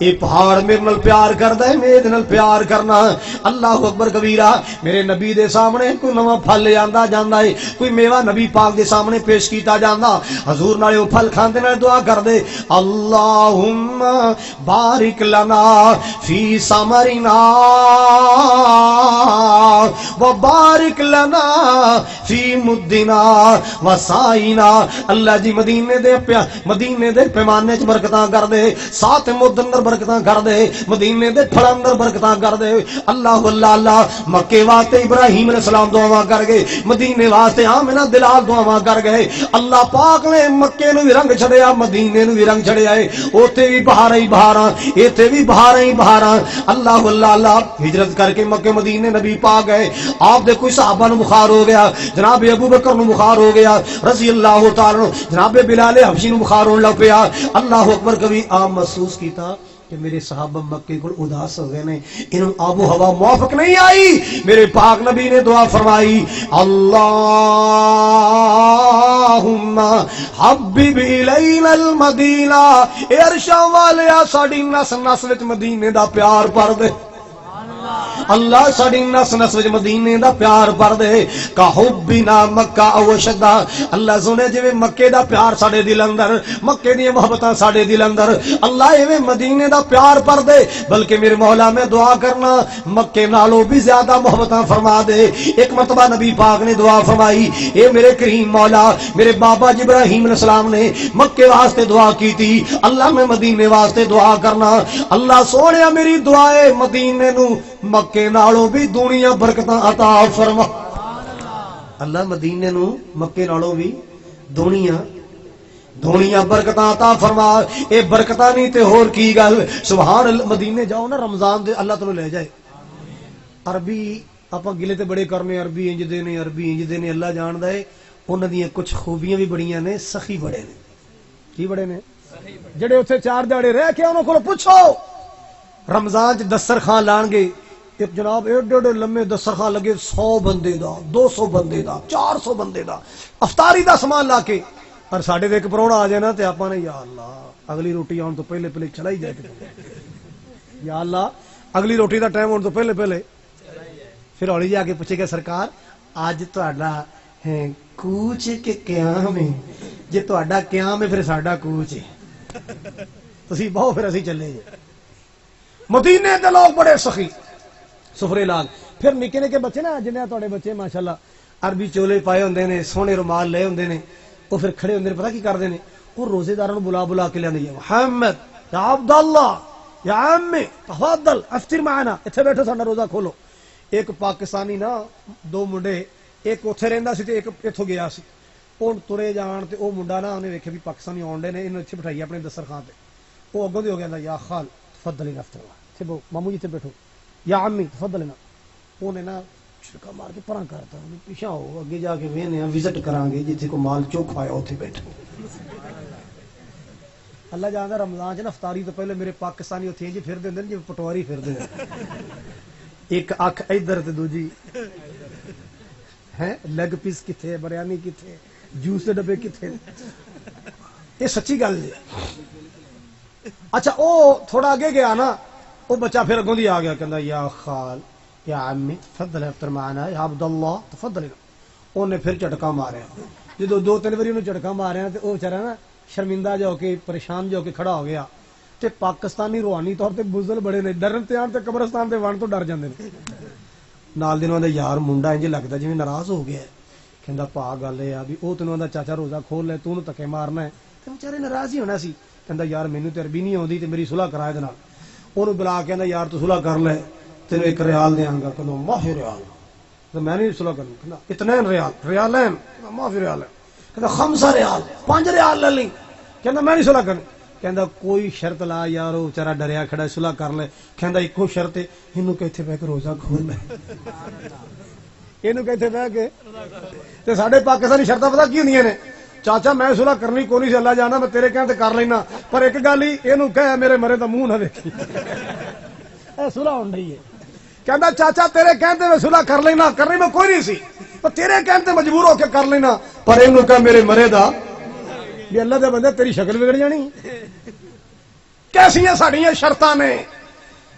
اے پہاڑ میرے نال پیار کردا ہے, میں اے دے نال پیار کرنا. اللہ اکبر کبیرہ. میرے نبی دے سامنے کوئی نواں پھل آندا جاندا ہے, کوئی میوہ نبی پاک دے سامنے پیش کیتا جاندا, حضور نال او پھل کھاندے نال دعا کردے, اللہم بارک لنا فی ثمرنا وبارک لنا فی مدنا وسائنا. اللہ جی مدینے دے پیمانے چ برکتاں کر دے, سات مد اندر برکتاں کر دے, مدینے دے پھل اندر برکتاں کر دے. اللہ اللہ اللہ. مکے واسطے ابراہیم علیہ السلام دعاواں کر گئے, مدینے واسطے آمنہ دلال دعاواں کر گئے. اللہ پاک نے مکے نو بھی رنگ چھڑیا, مدینے نو بھی رنگ چھڑیا ہے. اوتھے بھی بہاراں ہی بہاراں, ایتھے بھی بہاراں ہی بہاراں. اللہ اللہ اللہ. ہجرت کر کے مکے مدینے نبی پاک گئے. آپ دے کوئی صحابہ نو بخار ہو گیا, جناب ابو بکر نو بخار ہو گیا رضی اللہ تعالی عنہ, جناب بلال حبشی نو بخار ہون لگ پیا. اللہ اکبر. کبھی آپ محسوس کیتا کہ میرے صحابہ مکے کو اداس ہو گئے نے, انہوں آب و ہوا موافق نہیں آئی. میرے پاک نبی نے دعا فرمائی, اللہم حبب الینا المدینہ. اے عرشاں والیا ساڈی نس نس وچ مدینے دا پیار بھر دے. اللہ ساڈی نس نس وچ مدینے دا پیار بھر دے. کا حبنا مکہ او شدا. اللہ سنے جویں مکے دا پیار ساڈے دل اندر, مکے دی محبتاں ساڈے دل اندر, اللہ ایویں مدینے دا پیار بھر دے. بلکہ میرے مولا میں دعا کرنا مکے نالوں بھی زیادہ محبتاں فرما دے. ایک مرتبہ نبی پاک نے دعا فرمائی, اے میرے کریم مولا, میرے بابا جی ابراہیم علیہ السلام نے مکے واسطے دعا کی تھی, اللہ میں مدینے واسطے دعا کرنا. اللہ سونیا میری دعا ہے مدینے نو مکے نالوں بھی دنیا برکتاں عطا فرما. اللہ مدینے نو مکے نالوں بھی دنیا برکتاں عطا فرما. اے برکتاں نہیں تے ہور کی گل. سبحان اللہ. مدینے جاؤ نا رمضان دے, اللہ تعالی لے جائے. عربی آپاں گلے تے بڑے کرنے, عربی انج دے نے, عربی انج دے نے, اللہ جاندا ہے. انہاں دیاں کچھ خوبیاں بھی بڑیاں نے, سخی بڑے نے. کی بڑے نے؟ جڑے اوتھے 4 دہاڑے رہ کے انہاں کولوں پوچھو رمضان چ دسترخوان لان گے, ایک جناب ایڈے لمے دسترخوان لگے, 100 بندے دا, 200 بندے دا, 400 بندے دا افطاری دا سامان لا کے. اور ساڈے تے ایک پرونا آ جائے نا تے آپاں نے یا اللہ اگلی روٹی آن تو پہلے چلا ہی جائے. یا اللہ اگلی روٹی دا ٹائم ہونے تو پہلے پھر ہولی جا کے پوچھے گا سرکار اج تہاڈا کوچ کے قیام ہے, جے تہاڈا قیام ہے پھر ساڈا کوچ ہے, تسی بہو پھر اسی چلے جے. مدینے دے لوگ بڑے سخی سفرے لال. پھر نکے نکے بچے نا, جنہیں تھوڑے بچے ماشاءاللہ عربی چولے پائے ہوندے نے, سونے رومال لے ہوندے نے, وہ پھر کھڑے ہوندے نے, پتہ کی کردے نے, وہ روزے داراں نوں بلا کے لیندے, یا محمد یا عبداللہ یا عمی تفضل افطر معنا, ایتھے بیٹھو ساڈا روزہ کھولو. ایک پاکستانی نا, 2 منڈے, ایک اوتھے رہندا سی تے ایک ایتھوں گیا سی. وہ ترے جان تے او منڈا نا انہیں ویکھیا بھی پاکستانی آن ڈے نے, انہوں اتھے بٹھائی اپنے دسترخوان تے. وہ اگوں دی ہو گیا یا خال تفضل افطر, تے مامو جی تے بیٹھو, یا عمی تفضل نا. انہیں نا چھڑکا مار کے پراں کرتا, پیچھے ہو اگے جا کے وینے وزٹ کران گے جتھے کو مال چوک آیا اوتھے بیٹھو. اللہ جاندا رمضان چ نا افطاری تو پہلے میرے پاکستانی اوتھے جی پھر دیندے جی پٹواری پھر دے, ایک اکھ ادھر تے دوجی ہے, لیگ پیس کتھے, بریانی کتھے, جوس دے ڈبے کتھے. یہ سچی گل ہے. اچھا او تھوڑا اگے گیا نا, وہ بچہ پھر اگوں دی آ گیا کہندا یا خال یا عمی تفضل افطر معنا یا عبداللہ تفضل. انہیں پھر جھٹکا ماریا. جدو 2-3 باری انہوں جھٹکا ماریا تو وہ بیچارا نا شرمندہ جو کے پریشان جو کے کھڑا ہو گیا. تے پاکستانی روحانی طور تے بزدل بڑے نے, ڈرن تے آن تے قبرستان تے ون تو ڈر جاندے نے. نال دے انہاں دا یار منڈا انج لگدا جویں ناراض ہو گیا ہے. کہندا پا گل اے آ بھی او تینوں دا چاچا روزہ کھول لے تو تکے مارنا ہے. تے بیچارے ناراض ہی ہونا سی. کہندا یار مینوں تے عربی نہیں آوندی تے میری صلح کرا دے نال. اونوں بلا کے کہندا یار تو صلح کر لے تینوں 1 ریال دیاں گا. کہندا ماہ ریال تو میں نہیں صلح کرنی. کہندا اتنے ریالین. ماہ ریال ہے. کہندا 5 ریال 5 ریال لے لیں. کہندا میں نہیں صلح کرنی. کہندا کوئی شرط لا یار, وہ بیچارہ ڈریا کھڑا صلح کر لے. کہندا ایکو شرط ہے اینوں کہ ایتھے بیٹھ کے روزہ کھول لے. اینوں کہ ایتھے بیٹھ کے تے ساڈے پاکستانی شرطاں پتہ کی ہوندیاں نے, چاچا میں صلح کرنی کوئی نہیں, اللہ جانا میں تیرے کہنے تے کر لینا, پر ایک گل ہی اینوں کہے میرے مرے دا منہ نہ ویکھی. اے صلح ہون رہی ہے. کہندا چاچا تیرے کہنے تے میں صلح کر لینا, کرنی میں کوئی نہیں سی, پر تیرے کہنے تے مجبور ہو کے کر لینا, پر اینوں کہے میرے مرے دا بھی اللہ دے بندے تیری شکل بگڑ جانی. کیسیاں ساڈیاں شرطاں نے.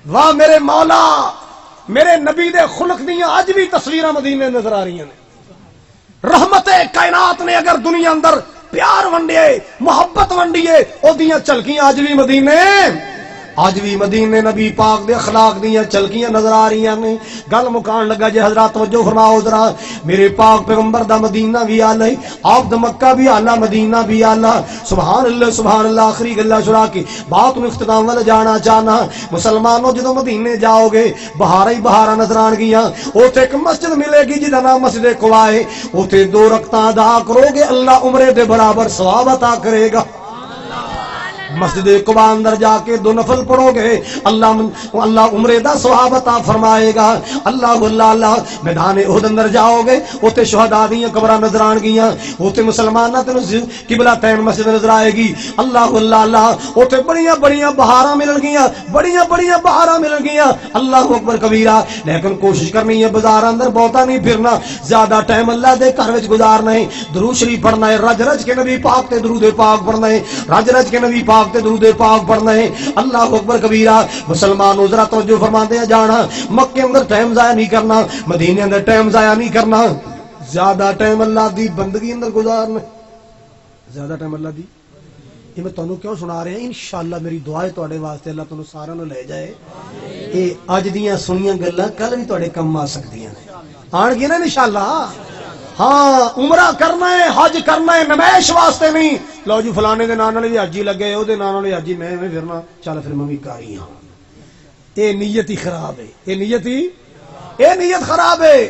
واہ میرے مولا, میرے نبی دے خلق دیاں اج بھی تصویراں مدینے نظر آ رہی ہیں. رحمت کائنات نے اگر دنیا اندر پیار ونڈیے محبت ونڈیے او دیاں چلکیاں اج بھی مدینے نبی پاک دے اخلاق دیاں چلکیاں نظر آ رہی ہیں. گل مکان لگا جے حضرات توجہ فرماؤ ذرا. میرے پاک پیغمبر دا مدینہ بھی آلہ, آپ دا مکہ بھی آلہ, مدینہ بھی آلہ. سبحان اللہ سبحان اللہ. آخری گلا شرا کی بات میں اختتام وال جانا چاہنا. مسلمانوں جدو مدینے جاؤ گے بہارا ہی بہارا نظر آن گیا. اوتھے ایک مسجد ملے گی جدا نام مسجد قباء ہے. اوتھے 2 رکعتاں ادا کرو گے اللہ عمرے دے برابر ثواب عطا کرے گا. مسجد قباء اندر جا کے 2 نفل پڑھو گے اللہ عمرے دا ثواب عطا فرمائے گا. اللہ میدان احد اندر جاؤ گے اوتے شہداء دیاں قبراں نظر آن گیاں. اوتے مسلماناں تے قبلہ تین مسجد نظر آئے گی. اللہ اوتے بڑیاں بہاراں ملن گیاں, بڑیاں بہاراں ملن گیاں. اللہ اکبر کبیرہ. لیکن کوشش کرنی ہے بازار اندر بہتا نہیں پھرنا, زیادہ ٹائم اللہ دے گھر وچ گزارنا ہے. درود شریف پڑھنا ہے, رج کے نبی پاک تے درود پاک پڑھنا ہے, رج کے نبی پاک تے درود پاک پڑھنا ہے. اللہ اکبر کبیرہ. مسلمانوں ذرا توجہ فرماندے ہیں جانا. مکے اندر ٹائم ضائع نہیں کرنا, مدینے اندر ٹائم ضائع نہیں کرنا. زیادہ ٹائم اللہ دی بندگی اندر گزارنا, زیادہ ٹائم اللہ دی. یہ میں تانوں کیوں سنا رہا ہوں؟ انشاءاللہ میری دعا ہے تواڈے واسطے اللہ تانوں سارا نوں لے جائے. اے اج دیاں سنیاں گلاں کل بھی تواڈے کم آ سکدیاں نے, آن گی نا انشاءاللہ. ہاں عمرہ کرنا ہے, حج کرنا ہے, نمائش واسطے نہیں. لو جی فلانے دے نام نال بھی حاجی لگے, او دے نام نال حاجی میں پھرنا, چل پھر میں بھی کاری ہاں. اے نیت ہی خراب ہے, اے نیت خراب ہے.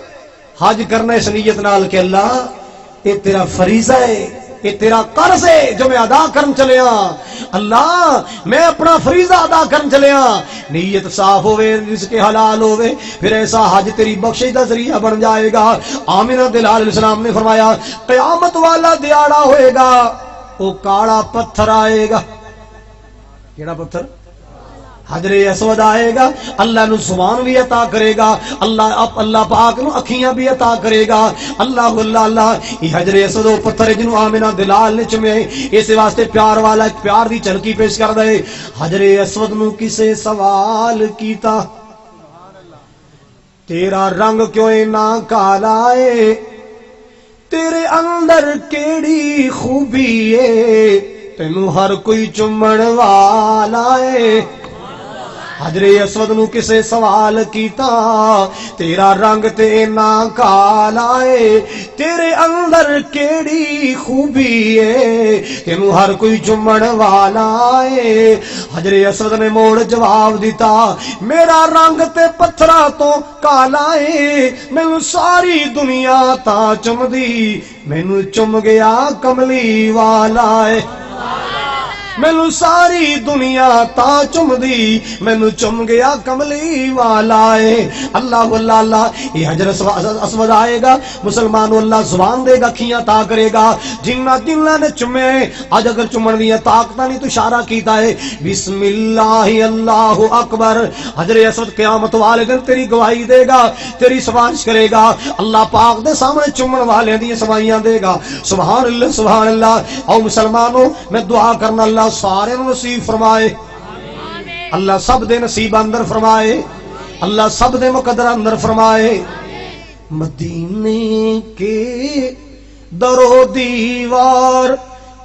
حج کرنا اس نیت نال کہ اللہ اے تیرا فریضہ ہے, اے تیرا قرض ہے جو میں ادا کرن چلیا. اللہ میں اپنا فریضہ ادا کرن چلیا. نیت صاف ہوئے, رزق حلال ہوئے, پھر ایسا حج تیری بخشش دا ذریعہ بن جائے گا. آمنہ دلال علیہ السلام نے فرمایا قیامت والا دیاڑا ہوئے گا, وہ کالا پتھر آئے گا. کیڑا پتھر؟ حجر اسود آئے گا. اللہ نو زبان بھی عطا کرے گا, اللہ پاک نو اکھیاں بھی عطا کرے گا. اللہ یہ حجر اسود وہ پتھر ہے جنوں آمنہ دلال نے چومے. اس واسطے پیار والا ایک پیار دی جھلکی پیش کر دے. حجر اسود نو کسے سوال کیتا تیرا رنگ کیوں نہ کالا ہے, تیرے اندر کیڑی خوبی ہے, تینوں ہر کوئی چومن والا ہے. حجر اسود نو کسے سوال کیتا تیرا رنگ تے نہ کالا ہے, تیرے اندر کیڑی خوبی ہے, تینوں ہر کوئی چومن والا ہے. حجر اسود نے موڑ جواب دیتا میرا رنگ تے پتھراں تو کالا ہے, مینوں ساری دنیا تا چم دی, مینوں چم گیا کملی والا ہے. مینوں ساری دنیا تا چم دی, مینوں چم گیا کملی والا ہے. اللہ یہ حجر اسود آئے گا. مسلمانوں اللہ زبان دے گا, کھیاں تا کرے گا. جنہ نے چمے اج اگر چمن دی طاقت نہیں تو اشارہ کیتا ہے بسم اللہ اللہ اکبر. حجر اسود قیامت والے دن تیری گواہی دے گا, تیری سفارش کرے گا. اللہ پاک دے سامنے چمن والے دی سوائیاں دے گا. سبحان اللہ سبحان اللہ. او مسلمانوں میں دعا کرنا اللہ سارے نصیب فرمائے. اللہ سب دے نصیب اندر فرمائے، اللہ سب دے مقدر اندر فرمائے۔ مدینے کے در و دیوار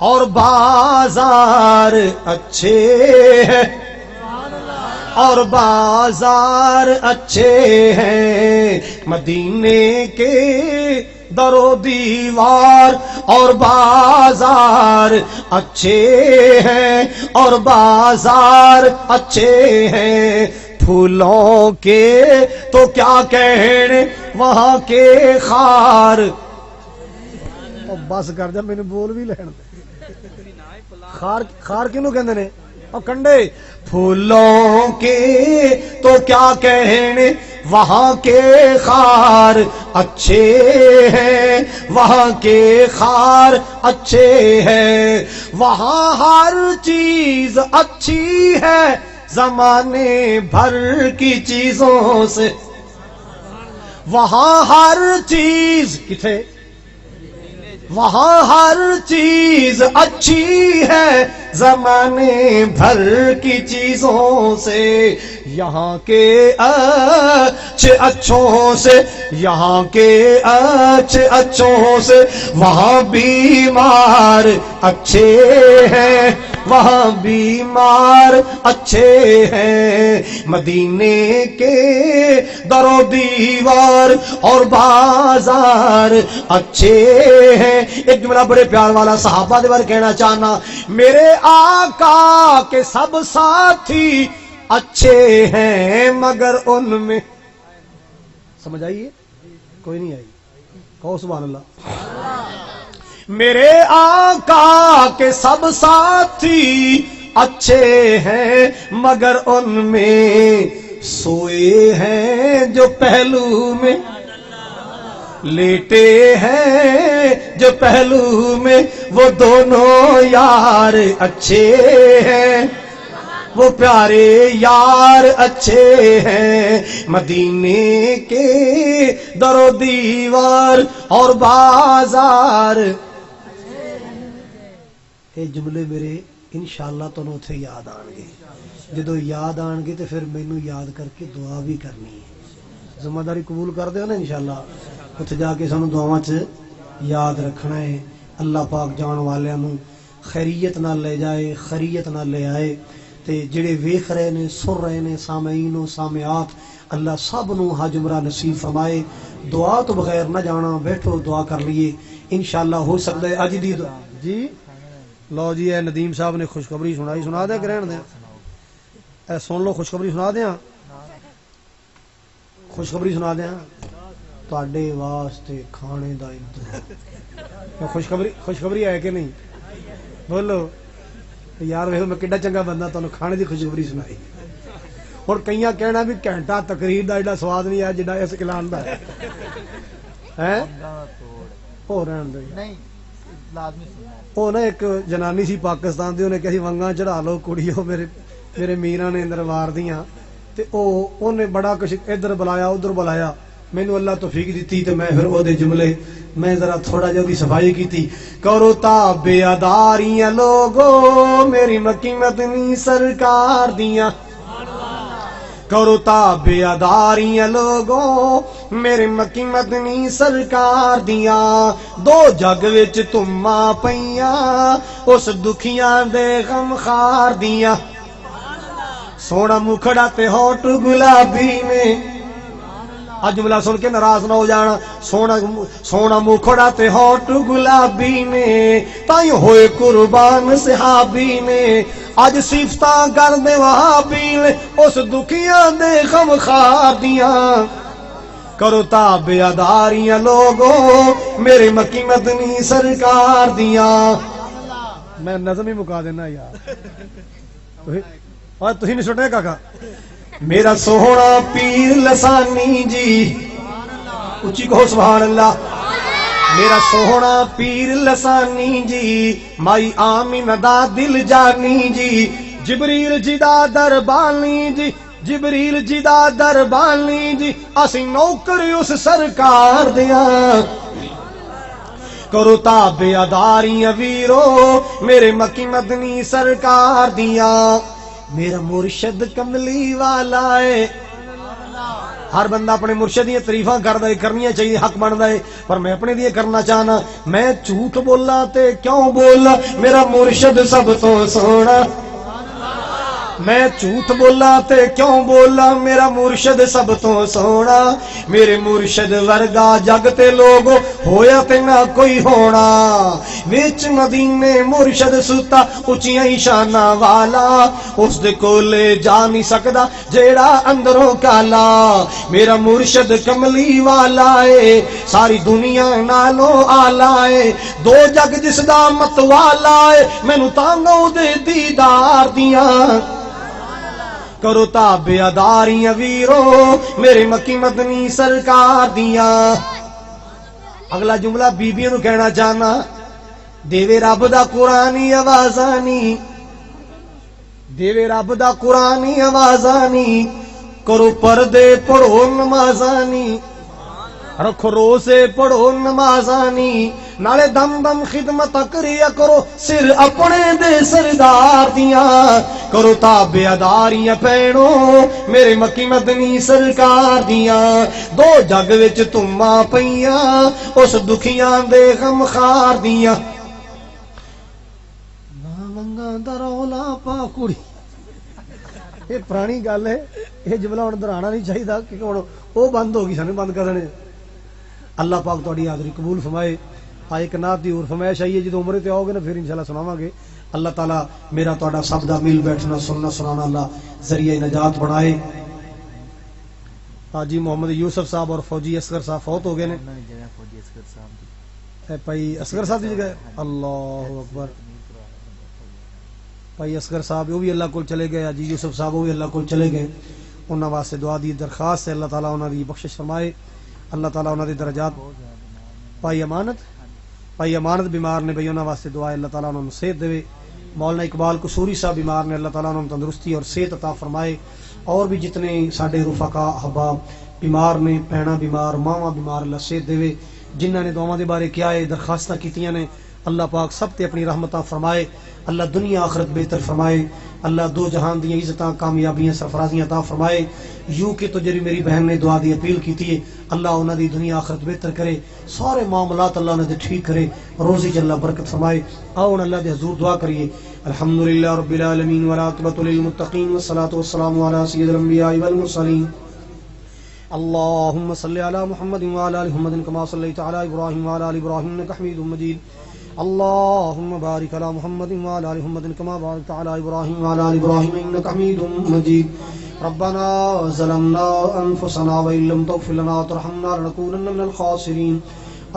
اور بازار اچھے ہیں، اور بازار اچھے ہیں، مدینے کے در و دیوار اور بازار اچھے ہیں، اور بازار اچھے ہیں۔ پھولوں کے تو کیا کہنے وہاں کے خار، بس کر جا میرے بول بھی لین دے، خار کنوں کہندے نے اور کنڈے۔ پھولوں کے تو کیا کہنے وہاں کے خار اچھے ہیں، وہاں کے خار اچھے ہیں۔ وہاں ہر چیز اچھی ہے زمانے بھر کی چیزوں سے، وہاں ہر چیز کتھے، وہاں ہر چیز اچھی ہے زمانے بھر کی چیزوں سے۔ یہاں کے اچھے اچھوں سے، یہاں کے اچھے اچھوں سے، وہاں بیمار اچھے ہیں، وہاں بیمار اچھے ہیں۔ مدینے کے در و دیوار اور بازار اچھے ہیں۔ ایک جملہ بڑے پیار والا صحابہ دے بارے کہنا چاہنا، میرے آقا کے سب ساتھی اچھے ہیں مگر ان میں، سمجھ آئیے کوئی نہیں آئی، کہو سبحان اللہ۔ میرے آقا کے سب ساتھی اچھے ہیں مگر ان میں سوئے ہیں جو پہلو میں، لیٹے ہیں جو پہلو میں، وہ دونوں یار اچھے ہیں، وہ پیارے یار اچھے ہیں۔ مدینے کے در و دیوار اور بازار، یہ جملے میرے انشاءاللہ تنوں اتھے یاد آن گے، جدو یاد آن گے تو پھر مینوں یاد کر کے دعا بھی کرنی ہے۔ ذمہ داری قبول کر دے ہو نا انشاءاللہ، اتھے جا کے سانوں دعاواں چ یاد رکھنا ہے۔ اللہ پاک جان والیاں نوں خیریت نال لے جائے، خیریت نال لے آئے، تے جڑے ویکھ رہے نے، سن رہے نے، سامعین و سامعات، اللہ سب نوں حج عمرہ نصیب فرمائے۔ دعا تو بغیر نہ جانا، بیٹھو دعا کر لیے انشاءاللہ ہو سکتا ہے اج دی دعا۔ جی لو جی، اے ندیم صاحب نے خوشخبری سنائی، سنا دیں کہ رہن دیں؟ اے سن لو، خوشخبری سنا دیں، خوشخبری سنا دیں تواڈے واسطے کھانے دا انتظام۔ خوشخبری ہے کہ نہیں؟ بولو یار، ویکھو میں کڈا چنگا بندہ، تانوں کھانے دی خوشخبری سنائی۔ ہن کئیاں کہنا بھی گھنٹہ تقریر دا ایڈا سواد نہیں آیا جڈا اس اعلان دا ہے۔ ہو رہن دے نہیں لازمی سننا۔ وہ نا ایک جنانی سی پاکستان دی، انہیں کہا ونگاں چڑھا لو کڑیو میرے میراں نے دربار دیاں، تے اونے بڑا کچھ ادھر بلایا ادھر بلایا، مینوں اللہ توفیق دیتی تے میں پھر او دے جملے میں ذرا تھوڑا جہا صفائی کیتی۔ کرو تابع اداریاں لوگو میری مکی مدنی سرکار دیاں، کرو تابع اداریاں لوگو میرے مکی مدنی سرکار دیاں، دو جگ وچ تماں پیاں اس دکھیاں دے غم خار دیاں، سونا مکھڑا تے ہوٹ گلابی میں، اج جملہ سن کے ناراض نہ ہو جانا، سونا مکھڑا تے ہوٹ گلابی میں، تائیں ہوئے قربان صحابی نے، اج صفتاں کر دے وہابی نے اس دکھیاں دے غم خار دیاں، کرو تابع اداریاں لوگو میرے مکی مدنی سرکار دیاں۔ میں نظم ہی مکا دینا یار، اور تسی نہیں سننے کاکا۔ میرا سوہنا پیر لسانی جی، اچھی کہو سبحان اللہ۔ میرا سوہنا پیر لسانی جی، مائی آمینہ دا دل جانی جی، جبریل جی دا دربانی جی، جبریل جی دا دربانی جی، اسی نوکر اس سرکار دیاں، کرو تابع اداریاں ویرو میرے مکی مدنی سرکار دیاں۔ میرا مرشد کملی والا ہے. ہر بندہ اپنے مرشد دی تعریفاں کردا ہے، کرنیاں چاہیے، حق بندا ہے، پر میں اپنے دی کرنا چاہنا. میں جھوٹ بولا تے کیوں بولا، میرا مرشد سب تو سونا. میں جھوٹ بولا تے کیوں بولا، میرا مرشد سب تو سونا. میرے مرشد ورگا جگ تے لوگ ہویا تے نہ کوئی ہونا. وچ مدینے مرشد ستا اچیاں شاناں والا، اس دے کولے جا نہیں سکدا جیڑا اندروں کالا. میرا مرشد کملی والا ہے، ساری دنیا نالوں آلہ ہے. دو جگ جس دا مت والا ہے، مینوں تانگوں دے دیدار دیاں کرو تابعداریاں ویرو میرے مکی مدنی سرکار دیاں. اگلا جملہ بیبیوں نو کہنا چاہنا، دیوے رب دا قرآنی آوازانی، دیوے رب دا قرآنی آوازانی، کرو پردے پڑھو نمازانی، رکھو روزے پڑھو نمازانی، نالے دم دم خدمت کریا کرو سر اپنے دے سردار دیاں. کرو تابعداریاں پینو میرے مکی مدنی سرکار دیاں. دو جگ وچ تماں پئیاں اس دکھیاں دے غم خار دیاں. نانگاں دا رولا پا کڑی، یہ پرانی گل ہے، یہ جملہ ہن دہرانا نہیں چاہیے کیونکہ ہن او بند ہو گئی، سانو بند کر دینے. اللہ پاک تہاڈی حاضری قبول فرمائے. ایک نعت دی اور فرمائش آئی ہے، جدو عمرے تے آؤ گے نا پھر انشاءاللہ سناواں گے. اللہ تعالیٰ میرا تہاڈا سب دا مل بیٹھنا سننا سنانا اللہ ذریعہ نجات بنائے. حاجی محمد یوسف صاحب اور فوجی اصغر صاحب فوت ہو گئے نے. بھائی اصغر صاحب دی جگہ اللہ اکبر، بھائی اصغر صاحب وہ بھی اللہ کو چلے گئے، حاجی یوسف صاحب وہ بھی اللہ کو چلے گئے. انہاں واسطے دعا دی درخواست ہے، اللہ تعالیٰ انہاں دی بخشش فرمائے، اللہ تعالیٰ انہاں دی درجات. بھائی امانت بیمار نے، بھائی انہاں واسطے دعا ہے، اللہ تعالیٰ انہاں نوں صحت دے. مولانا اقبال قصوری صاحب بیمار نے، اللہ تعالیٰ انہاں نوں تندرستی اور صحت عطا فرمائے. اور بھی جتنے ساڈے رفقا احباب بیمار نے، بہناں بیمار، ماواں بیمار، اللہ صحت دے. جنہاں نے دعاواں دے بارے کیا ہے، درخواستاں کیتیاں نے، اللہ پاک سب تے اپنی رحمتاں فرمائے. اللہ دنیا آخرت بہتر فرمائے. اللہ دو جہان دیاں عزتاں کامیابیاں سرفرازیاں عطا فرمائے. یوں کہ تو جڑی میری بہن نے دعا دی اپیل کیتی ہے، اللہ انہاں دی دنیا آخرت بہتر کرے، سارے معاملات اللہ انہاں دے ٹھیک کرے، روزی چ اللہ برکت فرمائے. آؤ اللہ دے حضور دعا کریے. الحمدللہ رب العالمین والعاقبۃ للمتقین والصلاۃ والسلام علی سید الانبیاء والمرسلین. اللهم صل على محمد وعلى ال محمد كما صليت على ابراهيم وعلى ال ابراهيم انك حميد مجيد. اللهم بارك على محمد وعلى ال محمد كما باركت على ابراهيم وعلى ال ابراهيم انك حميد مجيد. ربنا ظلمنا انفسنا وان لم تغفر لنا وترحمنا لنكونن من الخاسرين.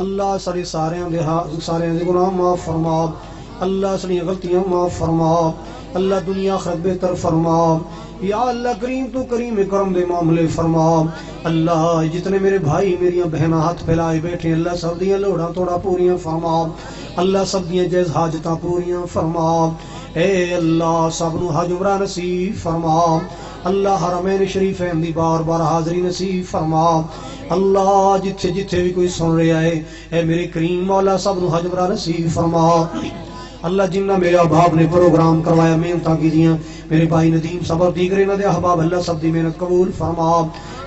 اللہ سارے دے گناہ معاف فرما، اللہ ساری غلطیاں معاف فرما، اللہ دنیا آخرت بہتر فرما. یا اللہ کریم تو کریم کرم دے معاملے فرما. اللہ جتنے میرے بھائی میریاں بہناں ہاتھ پھیلائے بیٹھے، اللہ سب دیاں لوڑاں توڑا پوریاں فرما، اللہ سب دیاں جائز حاجتاں پوریاں فرما. اے اللہ سب نو حج عمرہ نصیب فرما. اللہ حرمین شریفین دی بار بار حاضری نصیب فرما. اللہ جتھے جتھے بھی کوئی سن رہا ہے، اے میرے کریم مولا سب نو حج عمرہ نصیب فرما. اللہ جنہ میرے احباب نے پروگرام کروایا، محنتاں کی دیاں، میرے بھائی ندیم صبر دیگر انہاں دے احباب، اللہ سب دی محنت قبول فرما.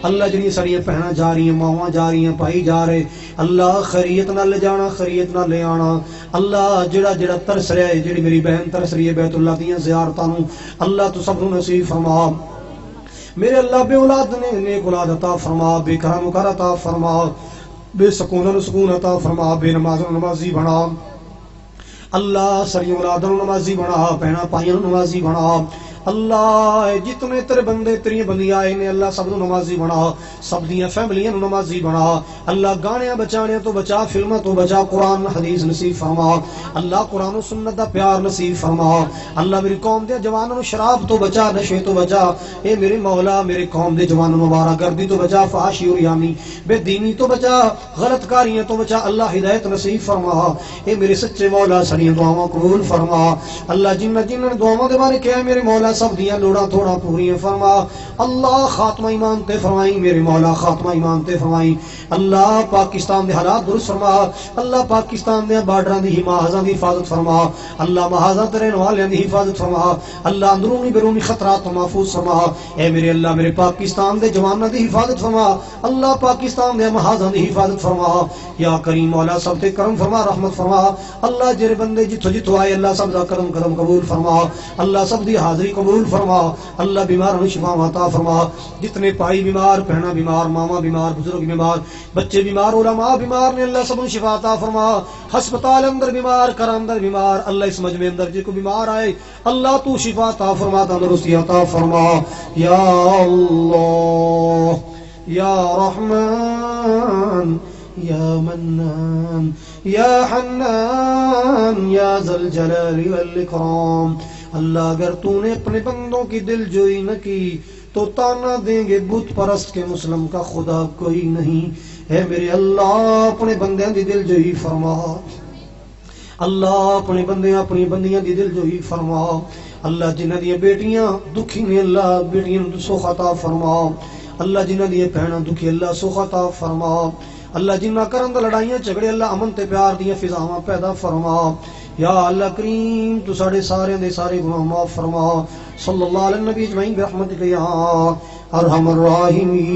اللہ جڑی ساڈیاں بہناں جا رہی ہیں، ماواں جا رہی ہیں، بھائی جا رہے، اللہ خیریت نال لے جانا، خیریت نال لے آنا. اللہ جڑا ترس رہا ہے، جڑی میری بہن ترس رہی ہے بیت اللہ دیاں زیارتاں نوں، اللہ تو سب نوں نصیب فرما. میرے اللہ بے اولاد نے نیک اولاد عطا فرما، بے گھر مکر عطا فرما، بے سکون سکون عطا فرما، بے نماز نمازی بنا. اللہ ساری اولادوں نمازی بنا، بہنا پائیاں نمازی بنا. اللہ جتنے تیرے بندے تیری بندی آئے نے، اللہ سب نو نمازی بنا، سب دیاں فیملیاں نو نمازی بنا. اللہ گانیاں بچانے تو بچا، فلماں تو بچا، قرآن حدیث نصیب فرما. اللہ قرآن و سنت دا پیار نصیب فرما. اللہ میری قوم دے جوانوں شراب تو بچا، نشے تو بچا. اے میرے مولا میرے قوم دے جوانوں مبارک گردی تو بچا، فحاشی اور یامی بے دینی تو بچا، غلط کاریاں تو بچا. اللہ ہدایت نصیب فرما. اے میرے سچے مولا ساری دعاواں قبول فرما. اللہ جنہ دعاواں دے بارے کیا میرے مولا سب دیاں لوڑاں تھوڑا پوریاں فرما اللہ خاتمہ ایمان تے فرمائی میرے مولا خاتمہ ایمان تے فرمائی اللہ پاکستان دے حالات درست فرما اللہ پاکستان دے بارڈراں دی محاذاں دی حفاظت فرما اللہ محاذاں تے رہن والیاں دی حفاظت فرما اللہ اندرونی بیرونی خطرات تو محفوظ فرما اے میرے اللہ میرے پاکستان دے جواناں دی حفاظت فرما اللہ پاکستان دے محاذاں دی حفاظت فرما یا کریم مولا سب تے کرم فرما رحمت فرما اللہ جڑے بندے جتھوں جتھوں آئے اللہ سب دا کرم قبول فرما اللہ سب دی حاضری قبول فرما اللہ بیماروں نوں شفا عطا فرما جتنے پائی بیمار بہناں بیمار ماما بیمار بزرگ بیمار بچے بیمار علماء بیمار نے اللہ سب شفا عطا فرما ہسپتال اندر بیمار گھر اندر بیمار اللہ اس مجمع اندر جے کو بیمار آئے اللہ تو شفا عطا فرما تندرستی عطا فرما یا اللہ یا رحمان یا منان یا حنان یا ذا الجلال والاکرام اللہ اگر تو نے اپنے بندوں کی دل جوئی نہ کی تو تانا دیں گے بت پرست کے مسلم کا خدا کوئی نہیں اے میرے اللہ اپنے بندیاں دی دل جوئی فرما اللہ اپنے بندیاں اپنی بندیاں دی دل جوئی فرما اللہ جنہاں دی بیٹیاں دکھی نے اللہ بیٹیاں نوں سکھ عطا فرما اللہ جنہاں دی بہناں دکھی اللہ سکھ عطا فرما اللہ جنہ کرن دا لڑائیاں جھگڑے اللہ امن تے پیار دیاں فضاواں پیدا فرما یا اللہ کریم تو ساڑے سارے دے سارے گناہ معاف فرما صلی اللہ علیہ نبی اجمعین برحمتک یا ارحم الراحمین.